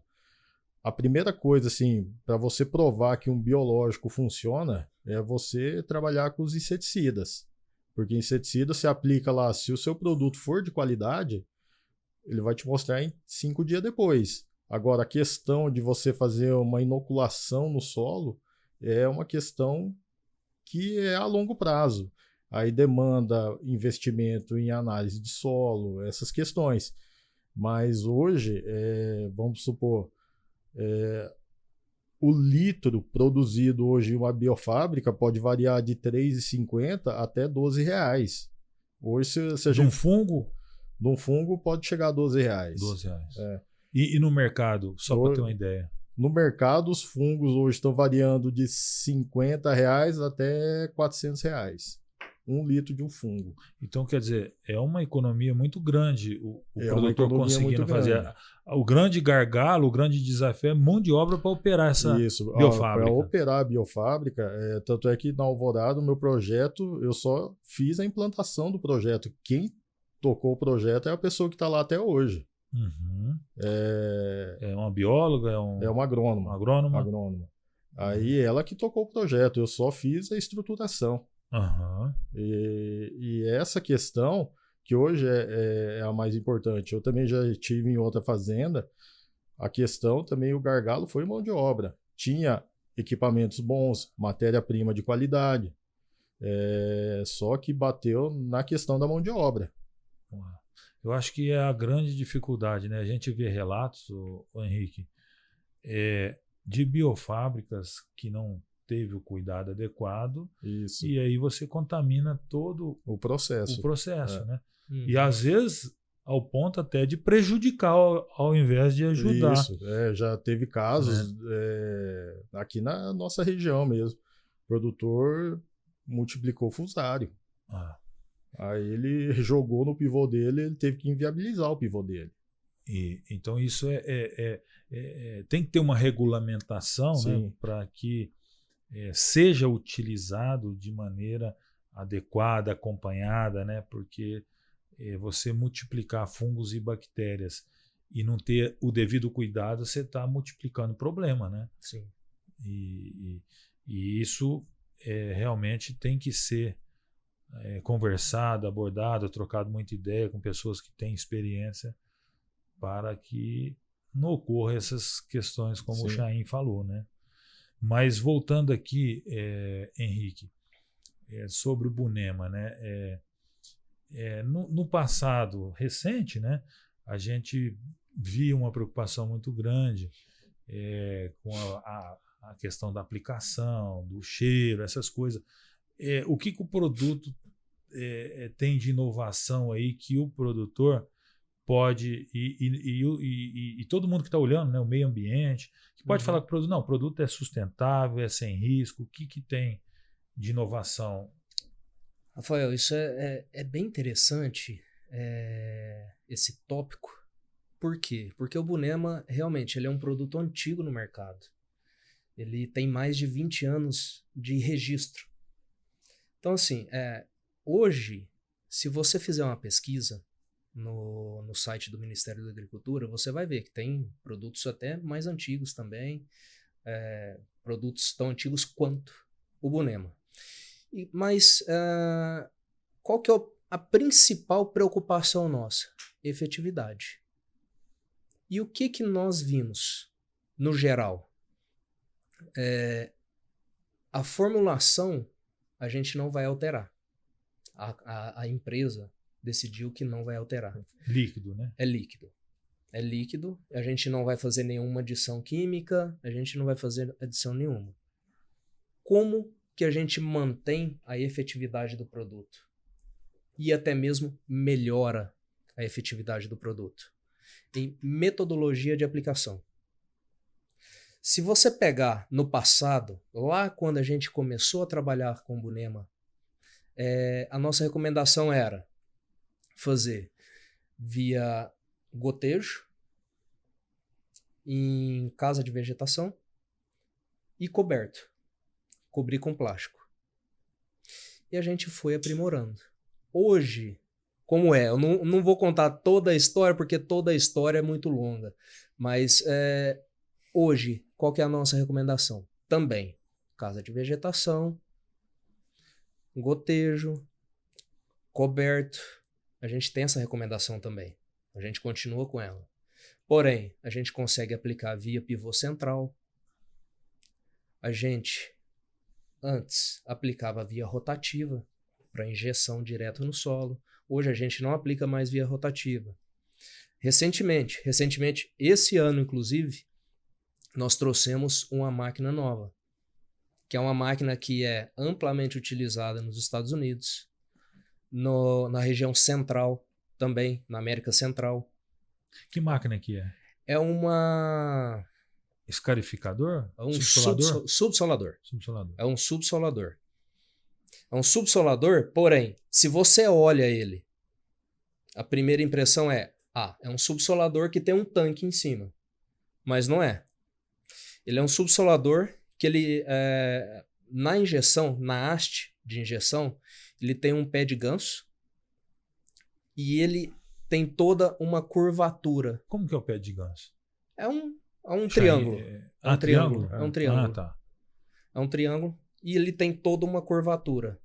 Speaker 4: A primeira coisa, assim, para você provar que um biológico funciona é você trabalhar com os inseticidas. Porque inseticida se aplica lá, se o seu produto for de qualidade, ele vai te mostrar em 5 dias depois. Agora, a questão de você fazer uma inoculação no solo é uma questão que é a longo prazo. Aí demanda investimento em análise de solo, essas questões. Mas hoje, vamos supor, o litro produzido hoje em uma biofábrica pode variar de R$ 3,50 até R$ 12. Hoje, se a gente...
Speaker 2: De um fungo?
Speaker 4: De um fungo pode chegar a R$ 12.
Speaker 2: R$ 12. E no mercado, só para ter uma ideia?
Speaker 4: No mercado, os fungos hoje estão variando de R$ 50 até R$ 400. 1 litro de um fungo.
Speaker 2: Então, quer dizer, é uma economia muito grande o produtor
Speaker 4: muito
Speaker 2: conseguindo fazer.
Speaker 4: grande.
Speaker 2: O grande gargalo, o grande desafio é mão de obra para operar essa biofábrica.
Speaker 4: Para operar a biofábrica, tanto é que na Alvorada, o meu projeto, eu só fiz a implantação do projeto. Quem tocou o projeto é a pessoa que está lá até hoje.
Speaker 2: Uhum. É uma bióloga?
Speaker 4: É uma agrônoma.
Speaker 2: Agrônoma.
Speaker 4: Aí ela que tocou o projeto, eu só fiz a estruturação.
Speaker 2: Uhum.
Speaker 4: E essa questão, que hoje é a mais importante, eu também já estive em outra fazenda, a questão também, o gargalo foi mão de obra. Tinha equipamentos bons, matéria-prima de qualidade, só que bateu na questão da mão de obra.
Speaker 2: Eu acho que é a grande dificuldade, né? A gente vê relatos, o Henrique, de biofábricas que não teve o cuidado adequado.
Speaker 4: Isso.
Speaker 2: E aí você contamina todo
Speaker 4: o processo.
Speaker 2: Né? E às vezes ao ponto até de prejudicar ao invés de ajudar.
Speaker 4: Isso, já teve casos aqui na nossa região mesmo. O produtor multiplicou fusário. Aí ele jogou no pivô dele, ele teve que inviabilizar o pivô dele.
Speaker 2: Então isso tem que ter uma regulamentação, né, para que seja utilizado de maneira adequada, acompanhada, né, porque você multiplicar fungos e bactérias e não ter o devido cuidado, você está multiplicando problema, né?
Speaker 3: Sim.
Speaker 2: E isso realmente tem que ser conversado, abordado, trocado muita ideia com pessoas que têm experiência para que não ocorra essas questões como o Chaim falou, né? Mas voltando aqui, Henrique, sobre o Bunema, né? No passado recente, né, a gente via uma preocupação muito grande com a questão da aplicação, do cheiro, essas coisas. O que o produto tem de inovação aí que o produtor pode, e todo mundo que está olhando, né, o meio ambiente, que pode falar que o produto é sustentável, é sem risco, o que tem de inovação?
Speaker 3: Rafael, isso é bem interessante, esse tópico. Por quê? Porque o Bunema, realmente, ele é um produto antigo no mercado. Ele tem mais de 20 anos de registro. Então, assim, hoje, se você fizer uma pesquisa no site do Ministério da Agricultura, você vai ver que tem produtos até mais antigos também, produtos tão antigos quanto o Bunema. Mas qual que é a principal preocupação nossa? Efetividade. E o que nós vimos, no geral? A formulação a gente não vai alterar. A empresa decidiu que não vai alterar.
Speaker 2: Líquido, né?
Speaker 3: É líquido. É líquido, a gente não vai fazer nenhuma adição química, a gente não vai fazer adição nenhuma. Como que a gente mantém a efetividade do produto? E até mesmo melhora a efetividade do produto? Em metodologia de aplicação. Se você pegar no passado, lá quando a gente começou a trabalhar com o Bunema, a nossa recomendação era fazer via gotejo, em casa de vegetação e coberto, cobrir com plástico. E a gente foi aprimorando. Hoje, como eu não vou contar toda a história, porque toda a história é muito longa, mas hoje, qual que é a nossa recomendação? Também, casa de vegetação, gotejo, coberto. A gente tem essa recomendação também. A gente continua com ela. Porém, a gente consegue aplicar via pivô central. A gente, antes, aplicava via rotativa, para injeção direto no solo. Hoje a gente não aplica mais via rotativa. Recentemente, esse ano, inclusive, nós trouxemos uma máquina nova, que é uma máquina que é amplamente utilizada nos Estados Unidos, na região central também, na América Central.
Speaker 2: Que máquina que é?
Speaker 3: É uma...
Speaker 2: Escarificador?
Speaker 3: É um
Speaker 2: subsolador?
Speaker 3: subsolador.
Speaker 2: Subsolador.
Speaker 3: É um subsolador. É um subsolador, porém, se você olha ele, a primeira impressão é um subsolador que tem um tanque em cima. Mas não é. Ele é um subsolador que ele, na injeção, na haste de injeção, ele tem um pé de ganso e ele tem toda uma curvatura.
Speaker 2: Como que é o pé de ganso?
Speaker 3: É um triângulo. É um triângulo. É um triângulo.
Speaker 2: Tá.
Speaker 3: É um triângulo e ele tem toda uma curvatura.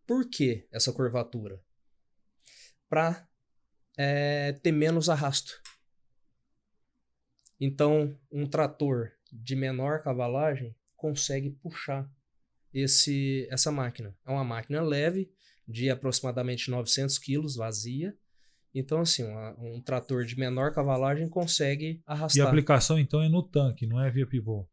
Speaker 3: Por que essa curvatura? Para ter menos arrasto. Então, um trator de menor cavalagem consegue puxar essa máquina. É uma máquina leve, de aproximadamente 900 quilos, vazia. Então, assim, um trator de menor cavalagem consegue arrastar.
Speaker 2: E a aplicação, então, é no tanque, não é via pivô?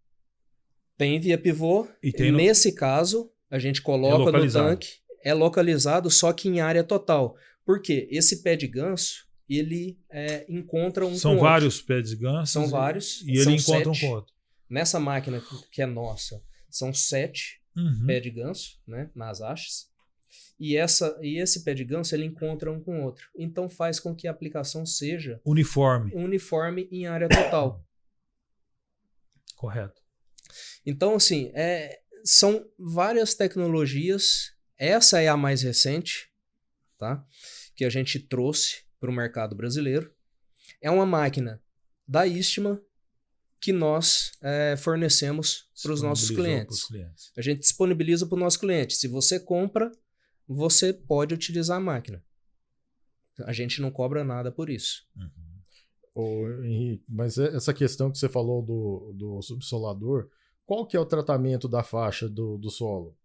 Speaker 3: Tem via pivô. Nesse caso, a gente coloca no tanque. É localizado, só que em área total. Por quê? Esse pé de ganso, ele encontra um
Speaker 2: São vários pés de ganso.
Speaker 3: São vários.
Speaker 2: E ele encontra um com o outro.
Speaker 3: Nessa máquina que é nossa, são 7 pés de ganso, né, nas hastes. E esse pé de ganso, ele encontra um com o outro. Então faz com que a aplicação seja uniforme em área total.
Speaker 2: Correto.
Speaker 3: Então, assim, são várias tecnologias. Essa é a mais recente, tá? Que a gente trouxe para o mercado brasileiro. É uma máquina da Istma que nós fornecemos para os nossos clientes. A gente disponibiliza para o nosso cliente. Se você compra, você pode utilizar a máquina. A gente não cobra nada por isso.
Speaker 4: Ô, Henrique, mas essa questão que você falou do subsolador, qual que é o tratamento da faixa do solo?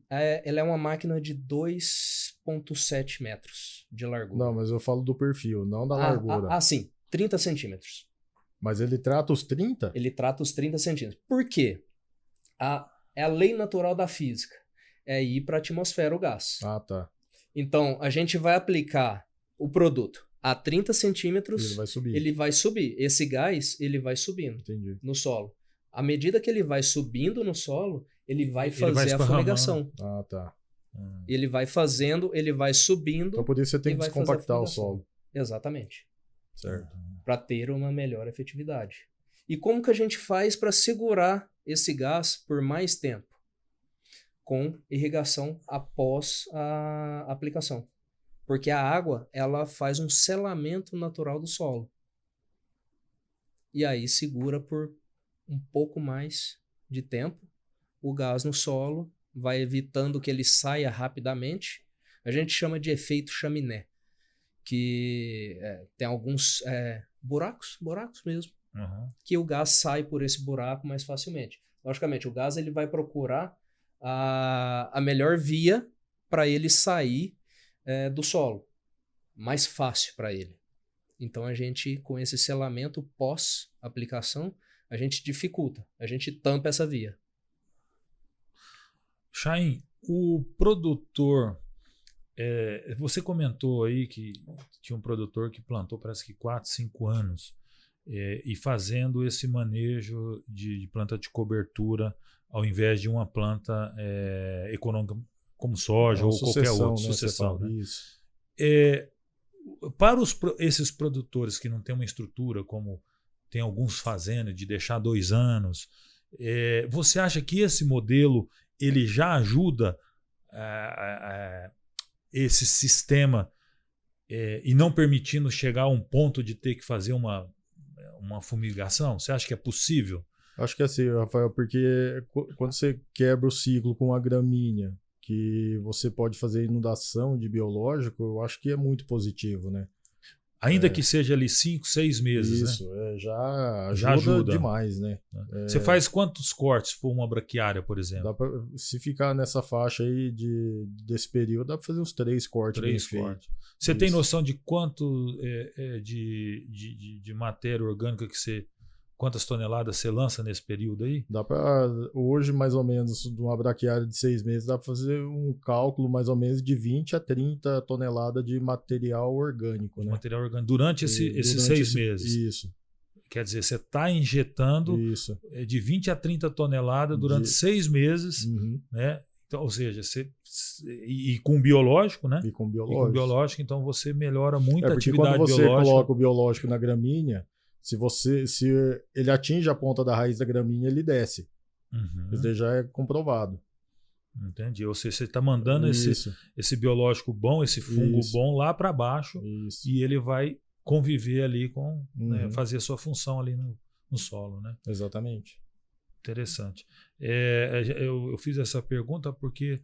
Speaker 3: Ela é uma máquina de 2,7 metros de largura.
Speaker 4: Não, mas eu falo do perfil, não da largura.
Speaker 3: Sim. 30 centímetros.
Speaker 4: Mas ele trata os 30?
Speaker 3: Ele trata os 30 centímetros. Por quê? É a lei natural da física. É ir para a atmosfera o gás.
Speaker 4: Ah, tá.
Speaker 3: Então, a gente vai aplicar o produto a 30 centímetros.
Speaker 4: Ele vai subir.
Speaker 3: Ele vai subir. Esse gás, ele vai subindo.
Speaker 4: Entendi.
Speaker 3: No solo. À medida que ele vai subindo no solo, ele vai fazer a fumigação.
Speaker 4: Ah, tá.
Speaker 3: Ele vai fazendo, ele vai subindo.
Speaker 4: Então, por isso você tem que descompactar o solo.
Speaker 3: Exatamente.
Speaker 4: Certo.
Speaker 3: Para ter uma melhor efetividade. E como que a gente faz para segurar esse gás por mais tempo? Com irrigação após a aplicação. Porque a água, ela faz um selamento natural do solo. E aí segura por um pouco mais de tempo o gás no solo, vai evitando que ele saia rapidamente. A gente chama de efeito chaminé, que tem alguns buracos mesmo, que o gás sai por esse buraco mais facilmente. Logicamente, o gás ele vai procurar a melhor via para ele sair do solo, mais fácil para ele. Então a gente, com esse selamento pós-aplicação, a gente dificulta, a gente tampa essa via.
Speaker 2: Chaim, o produtor, você comentou aí que tinha um produtor que plantou parece que 4, 5 anos e fazendo esse manejo de planta de cobertura ao invés de uma planta econômica como soja ou qualquer outra, sucessão. Né?
Speaker 4: Isso.
Speaker 2: Para esses produtores que não têm uma estrutura como tem alguns fazendo, de deixar 2 anos, você acha que esse modelo ele já ajuda esse sistema e não permitindo chegar a um ponto de ter que fazer uma fumigação? Você acha que é possível?
Speaker 4: Acho que é assim, Rafael, porque quando você quebra o ciclo com a gramínea, que você pode fazer inundação de biológico, eu acho que é muito positivo, né?
Speaker 2: Ainda que seja ali 5, 6 meses,
Speaker 4: isso,
Speaker 2: né?
Speaker 4: Já ajuda demais, né?
Speaker 2: Você faz quantos cortes por uma braquiária, por exemplo?
Speaker 4: Se ficar nessa faixa aí desse período, dá para fazer uns 3 cortes.
Speaker 2: 3 cortes. Você tem noção de quanto de matéria orgânica quantas toneladas você lança nesse período aí?
Speaker 4: Dá para hoje, mais ou menos, de uma braquiária de 6 meses, dá para fazer um cálculo mais ou menos de 20 a 30 toneladas de material orgânico. Né?
Speaker 2: Material orgânico durante esses 6 meses.
Speaker 4: Isso.
Speaker 2: Quer dizer, você está injetando de 20 a 30 toneladas durante 6 meses, né? Então, ou seja, e com biológico, né?
Speaker 4: E com
Speaker 2: E
Speaker 4: biológico.
Speaker 2: com biológico, então você melhora muito a
Speaker 4: Porque
Speaker 2: atividade
Speaker 4: quando você
Speaker 2: biológica.
Speaker 4: coloca o biológico na gramínea, se ele atinge a ponta da raiz da gramínea, ele desce.
Speaker 2: Uhum,
Speaker 4: Isso daí já é comprovado.
Speaker 2: entendi. Ou seja, você está mandando
Speaker 4: Isso.
Speaker 2: esse biológico bom, esse fungo
Speaker 4: Isso.
Speaker 2: bom lá para baixo
Speaker 4: Isso.
Speaker 2: e ele vai conviver ali com, né,
Speaker 4: Uhum.
Speaker 2: fazer a sua função ali no solo, né?
Speaker 4: Exatamente.
Speaker 2: Interessante. Eu fiz essa pergunta porque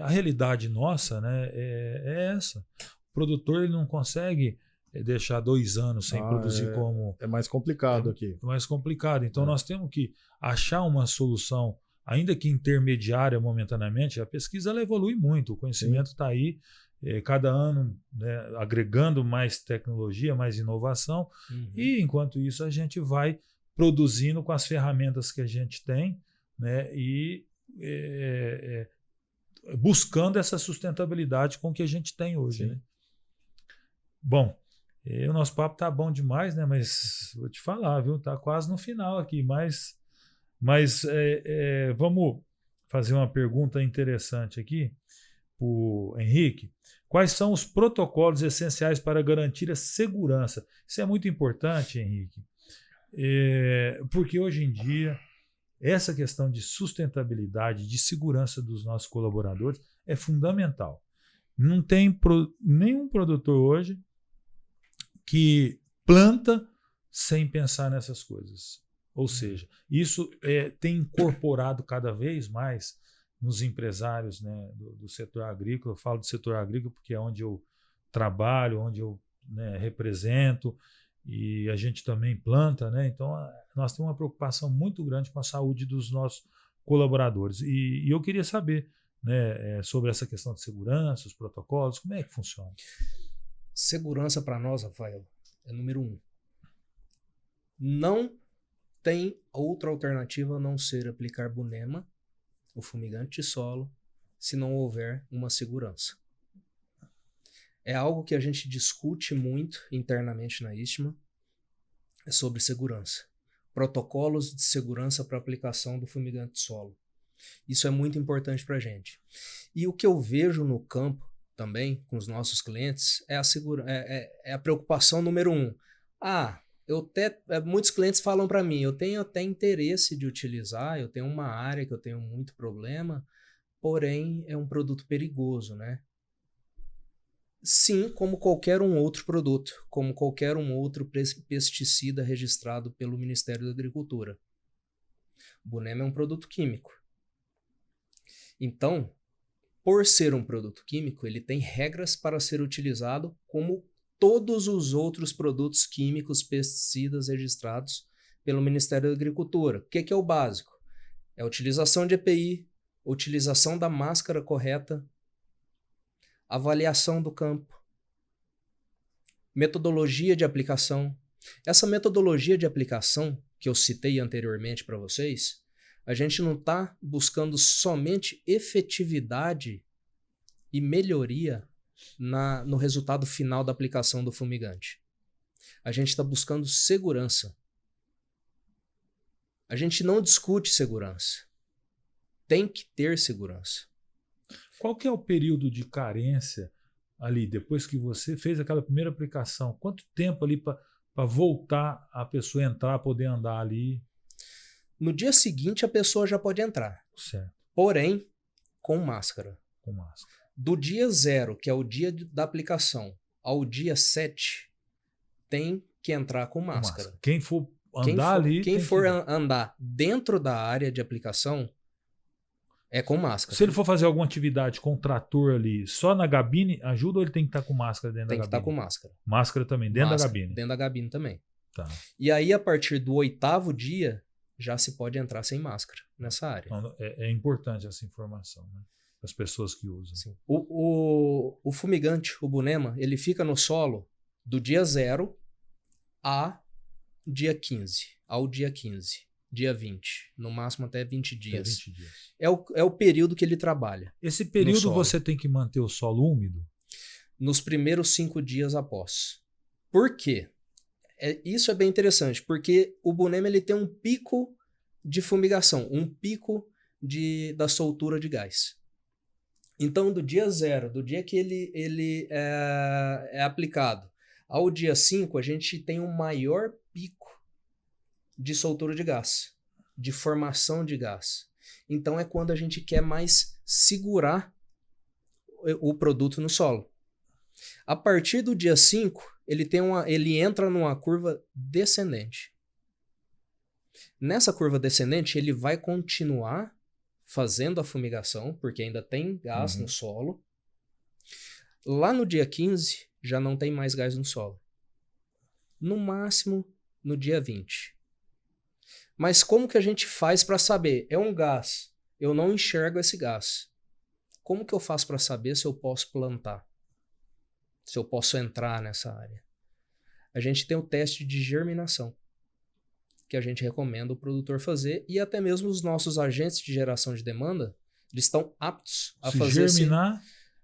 Speaker 2: a realidade nossa, né, é essa. O produtor ele não consegue deixar 2 anos sem produzir como...
Speaker 4: É mais complicado aqui.
Speaker 2: É mais complicado. Então nós temos que achar uma solução, ainda que intermediária momentaneamente. A pesquisa ela evolui muito, o conhecimento está aí, cada ano, né, agregando mais tecnologia, mais inovação, e enquanto isso a gente vai produzindo com as ferramentas que a gente tem, né, e buscando essa sustentabilidade com o que a gente tem hoje. Né? Bom, o nosso papo tá bom demais, né? Mas vou te falar, viu? Tá quase no final aqui, mas vamos fazer uma pergunta interessante aqui para o Henrique. Quais são os protocolos essenciais para garantir a segurança? Isso é muito importante, Henrique, porque hoje em dia essa questão de sustentabilidade, de segurança dos nossos colaboradores é fundamental. Não tem nenhum produtor hoje que planta sem pensar nessas coisas. Ou seja, isso tem incorporado cada vez mais nos empresários, né, do setor agrícola. Eu falo do setor agrícola porque é onde eu trabalho, onde eu, né, represento, e a gente também planta, né? Então nós temos uma preocupação muito grande com a saúde dos nossos colaboradores. E eu queria saber, né, sobre essa questão de segurança, os protocolos, como é que funciona?
Speaker 3: Segurança para nós, Rafael, é número 1. Não tem outra alternativa a não ser aplicar Bunema, o fumigante de solo, se não houver uma segurança. É algo que a gente discute muito internamente na Istma, é sobre segurança. Protocolos de segurança para aplicação do fumigante de solo. Isso é muito importante para a gente. E o que eu vejo no campo também, com os nossos clientes, é a preocupação número 1. Muitos clientes falam para mim, eu tenho até interesse de utilizar, eu tenho uma área que eu tenho muito problema, porém é um produto perigoso, né? Sim, como qualquer um outro produto, como qualquer um outro pesticida registrado pelo Ministério da Agricultura. O Bunema é um produto químico. Então, por ser um produto químico, ele tem regras para ser utilizado como todos os outros produtos químicos, pesticidas registrados pelo Ministério da Agricultura. O que é o básico? É a utilização de EPI, utilização da máscara correta, avaliação do campo, metodologia de aplicação. Essa metodologia de aplicação que eu citei anteriormente para vocês, a gente não está buscando somente efetividade e melhoria no resultado final da aplicação do fumigante. A gente está buscando segurança. A gente não discute segurança. Tem que ter segurança.
Speaker 2: Qual que é o período de carência ali, depois que você fez aquela primeira aplicação? Quanto tempo ali para voltar a pessoa entrar, poder andar ali?
Speaker 3: No dia seguinte, a pessoa já pode entrar.
Speaker 2: Certo.
Speaker 3: Porém, com máscara.
Speaker 2: Com máscara.
Speaker 3: Do dia 0, que é o dia da aplicação, ao dia 7, tem que entrar com máscara.
Speaker 2: Quem for andar ali...
Speaker 3: Quem for andar dentro da área de aplicação, é com máscara.
Speaker 2: Se ele for fazer alguma atividade com o trator ali, só na gabine, ajuda ou ele tem que estar com máscara dentro da gabine?
Speaker 3: Tem que estar com máscara.
Speaker 2: Máscara também, dentro da gabine?
Speaker 3: Dentro da gabine também.
Speaker 2: Tá.
Speaker 3: E aí, a partir do 8º dia, já se pode entrar sem máscara nessa área.
Speaker 2: Então, é importante essa informação, né? Para as pessoas que usam.
Speaker 3: Sim. O fumigante, o Bunema, ele fica no solo do dia 0 ao dia 15. Dia 20. No máximo até 20 dias.
Speaker 2: 20 dias.
Speaker 3: É o período que ele trabalha.
Speaker 2: Esse período você tem que manter o solo úmido?
Speaker 3: Nos primeiros 5 dias após. Por quê? Isso é bem interessante, porque o Bunema ele tem um pico de fumigação, um pico da soltura de gás. Então, do dia 0, do dia que ele é aplicado, ao dia 5, a gente tem um maior pico de soltura de gás, de formação de gás. Então, é quando a gente quer mais segurar o produto no solo. A partir do dia 5, ele entra numa curva descendente. Nessa curva descendente, ele vai continuar fazendo a fumigação, porque ainda tem gás no solo. Lá no dia 15, já não tem mais gás no solo. No máximo, no dia 20. Mas como que a gente faz para saber? É um gás. Eu não enxergo esse gás. Como que eu faço para saber se eu posso plantar? Se eu posso entrar nessa área? A gente tem o teste de germinação, que a gente recomenda o produtor fazer, e até mesmo os nossos agentes de geração de demanda, eles estão aptos a fazer.
Speaker 2: Germinar?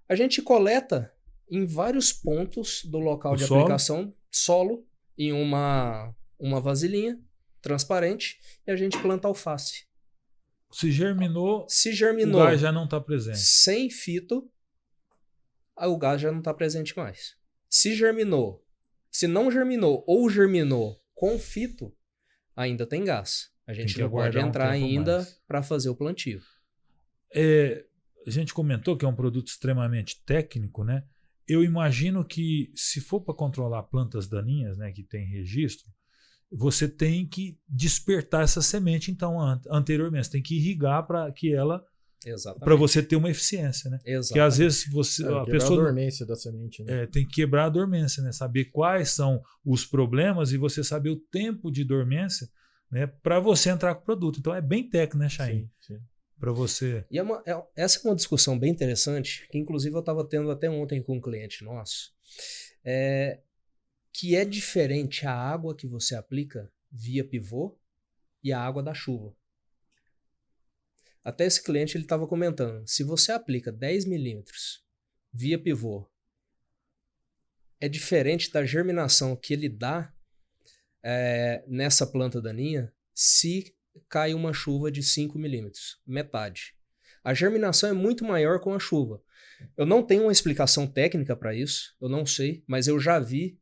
Speaker 3: A gente coleta em vários pontos do local de aplicação, solo, em uma vasilhinha transparente, e a gente planta alface.
Speaker 2: Se germinou, o gás já não está presente.
Speaker 3: Sem fito, o gás já não está presente mais. Se germinou, se não germinou ou germinou com fito, ainda tem gás. A gente não pode entrar ainda para fazer o plantio.
Speaker 2: A gente comentou que é um produto extremamente técnico, né? Eu imagino que se for para controlar plantas daninhas, né, que tem registro, você tem que despertar essa semente, então, anteriormente. Você tem que irrigar para que ela... Para você ter uma eficiência, né?
Speaker 3: Exatamente.
Speaker 2: Porque às vezes você... a pessoa,
Speaker 4: a dormência da semente, né?
Speaker 2: Tem que quebrar a dormência, né? Saber quais são os problemas e você saber o tempo de dormência, né, para você entrar com o produto. Então é bem técnico, né, Chaim?
Speaker 4: Sim.
Speaker 2: Para você...
Speaker 3: E essa é uma discussão bem interessante, que inclusive eu estava tendo até ontem com um cliente nosso, que é diferente a água que você aplica via pivô e a água da chuva. Até esse cliente ele estava comentando, se você aplica 10 milímetros via pivô, é diferente da germinação que ele dá nessa planta daninha se cai uma chuva de 5 milímetros, metade. A germinação é muito maior com a chuva. Eu não tenho uma explicação técnica para isso, eu não sei, mas eu já vi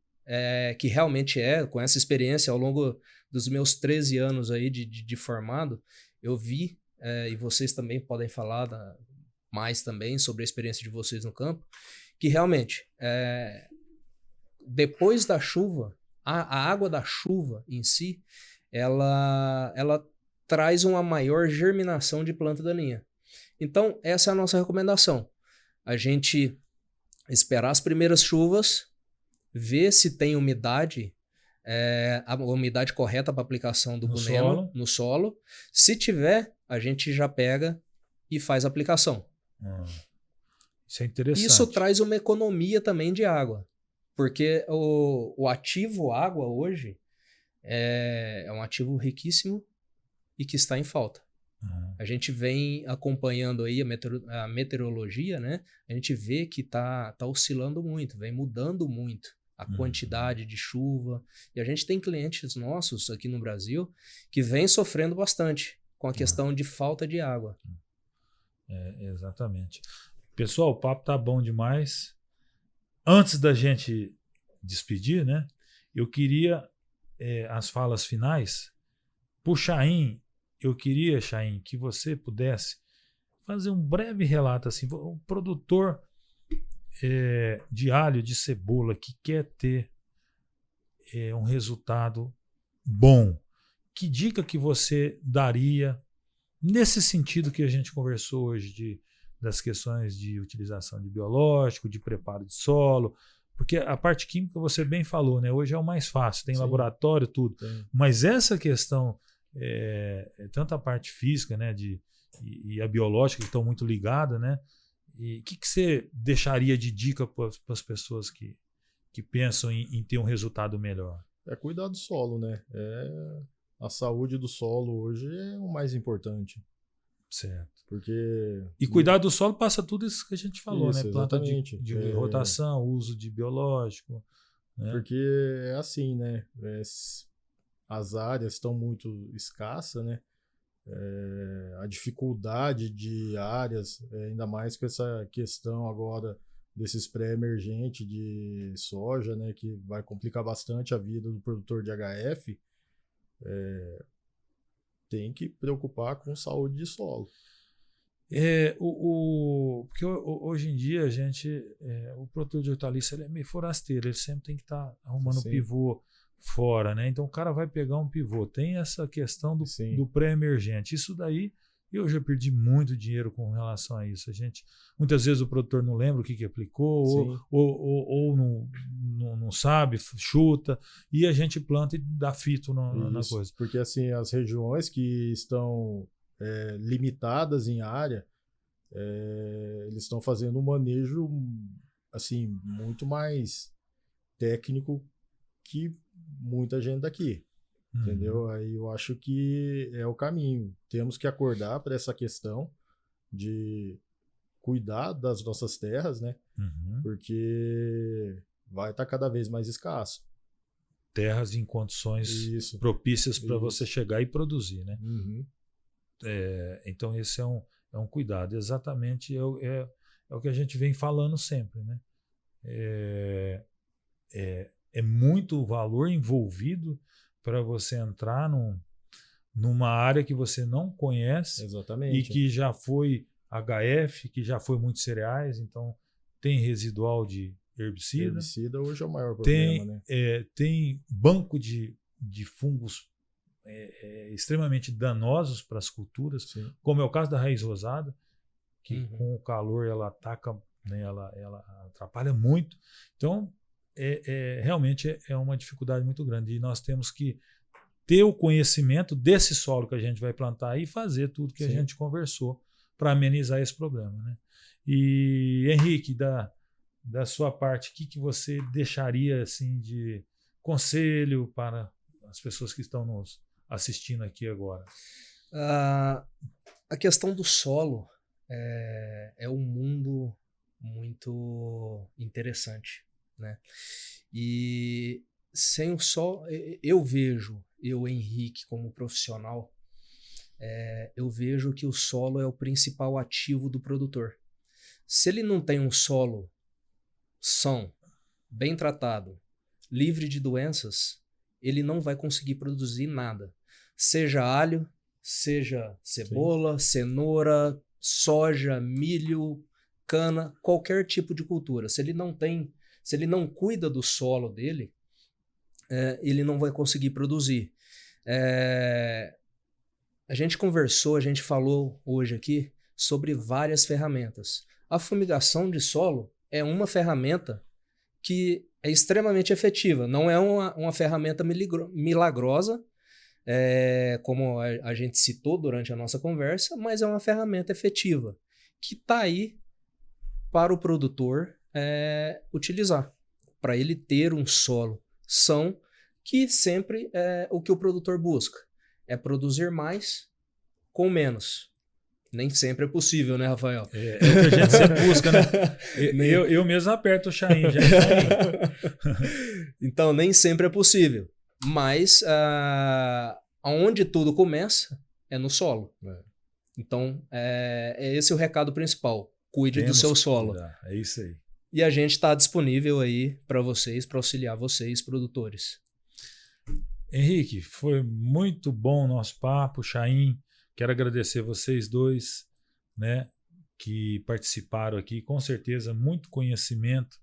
Speaker 3: que realmente com essa experiência ao longo dos meus 13 anos aí de formado, eu vi, e vocês também podem falar mais também sobre a experiência de vocês no campo, que realmente, depois da chuva, a água da chuva em si, ela traz uma maior germinação de planta daninha. Então, essa é a nossa recomendação. A gente esperar as primeiras chuvas, ver se tem umidade, a umidade correta para aplicação do buneno no solo. Se tiver, a gente já pega e faz a aplicação.
Speaker 2: Isso é interessante.
Speaker 3: Isso traz uma economia também de água, porque o ativo água hoje é um ativo riquíssimo e que está em falta. A gente vem acompanhando aí a meteorologia, né? A gente vê que tá oscilando muito, vem mudando muito a quantidade de chuva. E a gente tem clientes nossos aqui no Brasil que vem sofrendo bastante com a questão de falta de água.
Speaker 2: Exatamente. Pessoal, o papo tá bom demais. Antes da gente despedir, né? Eu queria as falas finais. Por Chaim, eu queria, Chaim, que você pudesse fazer um breve relato assim. Um produtor de alho, de cebola, que quer ter um resultado bom. Que dica que você daria nesse sentido que a gente conversou hoje das questões de utilização de biológico, de preparo de solo? Porque a parte química você bem falou, né? Hoje é o mais fácil, tem laboratório, tudo. Sim. Mas essa questão, tanto a parte física, né, e a biológica, que estão muito ligadas, né? E o que você deixaria de dica para as pessoas que pensam em ter um resultado melhor?
Speaker 4: Cuidar do solo, né? A saúde do solo hoje é o mais importante.
Speaker 2: Certo.
Speaker 4: E
Speaker 2: cuidar do solo passa tudo isso que a gente falou,
Speaker 4: isso,
Speaker 2: né? Planta
Speaker 4: de
Speaker 2: rotação, uso de biológico. Né?
Speaker 4: Porque é assim, né? As áreas estão muito escassas, né? a dificuldade de áreas, ainda mais com essa questão agora desses pré-emergentes de soja, né, que vai complicar bastante a vida do produtor de HF, tem que preocupar com saúde de solo.
Speaker 2: Porque hoje em dia o produtor de hortaliça ele é meio forasteiro, ele sempre tem que estar arrumando
Speaker 4: Sim.
Speaker 2: pivô fora, né? Então o cara vai pegar um pivô. Tem essa questão do pré-emergente. Isso daí eu já perdi muito dinheiro com relação a isso. Muitas vezes o produtor não lembra o que aplicou, ou não sabe, chuta, e a gente planta e dá fito na coisa.
Speaker 4: Porque assim, as regiões que estão limitadas em área, eles estão fazendo um manejo assim, muito mais técnico que muita gente daqui. Entendeu? Aí eu acho que é o caminho. Temos que acordar para essa questão de cuidar das nossas terras, né? Porque vai estar cada vez mais escasso.
Speaker 2: Terras em condições propícias para você chegar e produzir, né? Então esse é um cuidado. Exatamente é o que a gente vem falando sempre, né? É muito valor envolvido para você entrar numa área que você não conhece.
Speaker 4: Exatamente.
Speaker 2: E que já foi HF, que já foi muitos cereais, então tem residual de herbicida.
Speaker 4: Herbicida hoje é o maior problema, né?
Speaker 2: Tem banco de fungos extremamente danosos para as culturas, como é o caso da raiz rosada, que com o calor ela ataca, né, ela atrapalha muito. Então, realmente é uma dificuldade muito grande e nós temos que ter o conhecimento desse solo que a gente vai plantar e fazer tudo que a gente conversou para amenizar esse problema, né? E Henrique, da sua parte, o que você deixaria assim de conselho para as pessoas que estão nos assistindo aqui agora?
Speaker 3: A questão do solo é um mundo muito interessante, né? E sem o solo, eu vejo, Henrique, como profissional, eu vejo que o solo é o principal ativo do produtor. Se ele não tem um solo são, bem tratado, livre de doenças, ele não vai conseguir produzir nada. Seja alho, seja cebola, cenoura, soja, milho, cana, qualquer tipo de cultura. Se ele não cuida do solo dele, ele não vai conseguir produzir. A gente conversou, a gente falou hoje aqui sobre várias ferramentas. A fumigação de solo é uma ferramenta que é extremamente efetiva. Não é uma ferramenta milagrosa, como a gente citou durante a nossa conversa, mas é uma ferramenta efetiva que está aí para o produtor utilizar, para ele ter um solo são, que sempre é o que o produtor busca, é produzir mais com menos. Nem sempre é possível, né, Rafael?
Speaker 2: É o que a gente sempre busca, né? Eu mesmo aperto o chain, já.
Speaker 3: Então, nem sempre é possível. Mas onde tudo começa é no solo. Então, esse o recado principal. Cuide do seu solo.
Speaker 2: É isso aí.
Speaker 3: E a gente está disponível aí para vocês, para auxiliar vocês, produtores.
Speaker 2: Henrique, foi muito bom o nosso papo, Chaim. Quero agradecer vocês dois, né, que participaram aqui. Com certeza, muito conhecimento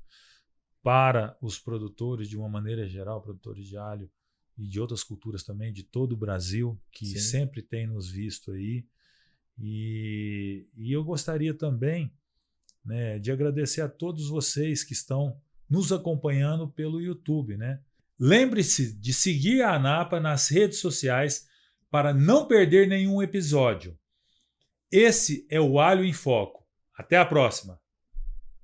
Speaker 2: para os produtores, de uma maneira geral, produtores de alho e de outras culturas também, de todo o Brasil, que sempre tem nos visto aí. E eu gostaria também, né, de agradecer a todos vocês que estão nos acompanhando pelo YouTube, né? Lembre-se de seguir a ANAPA nas redes sociais para não perder nenhum episódio. Esse é o Alho em Foco. Até a próxima!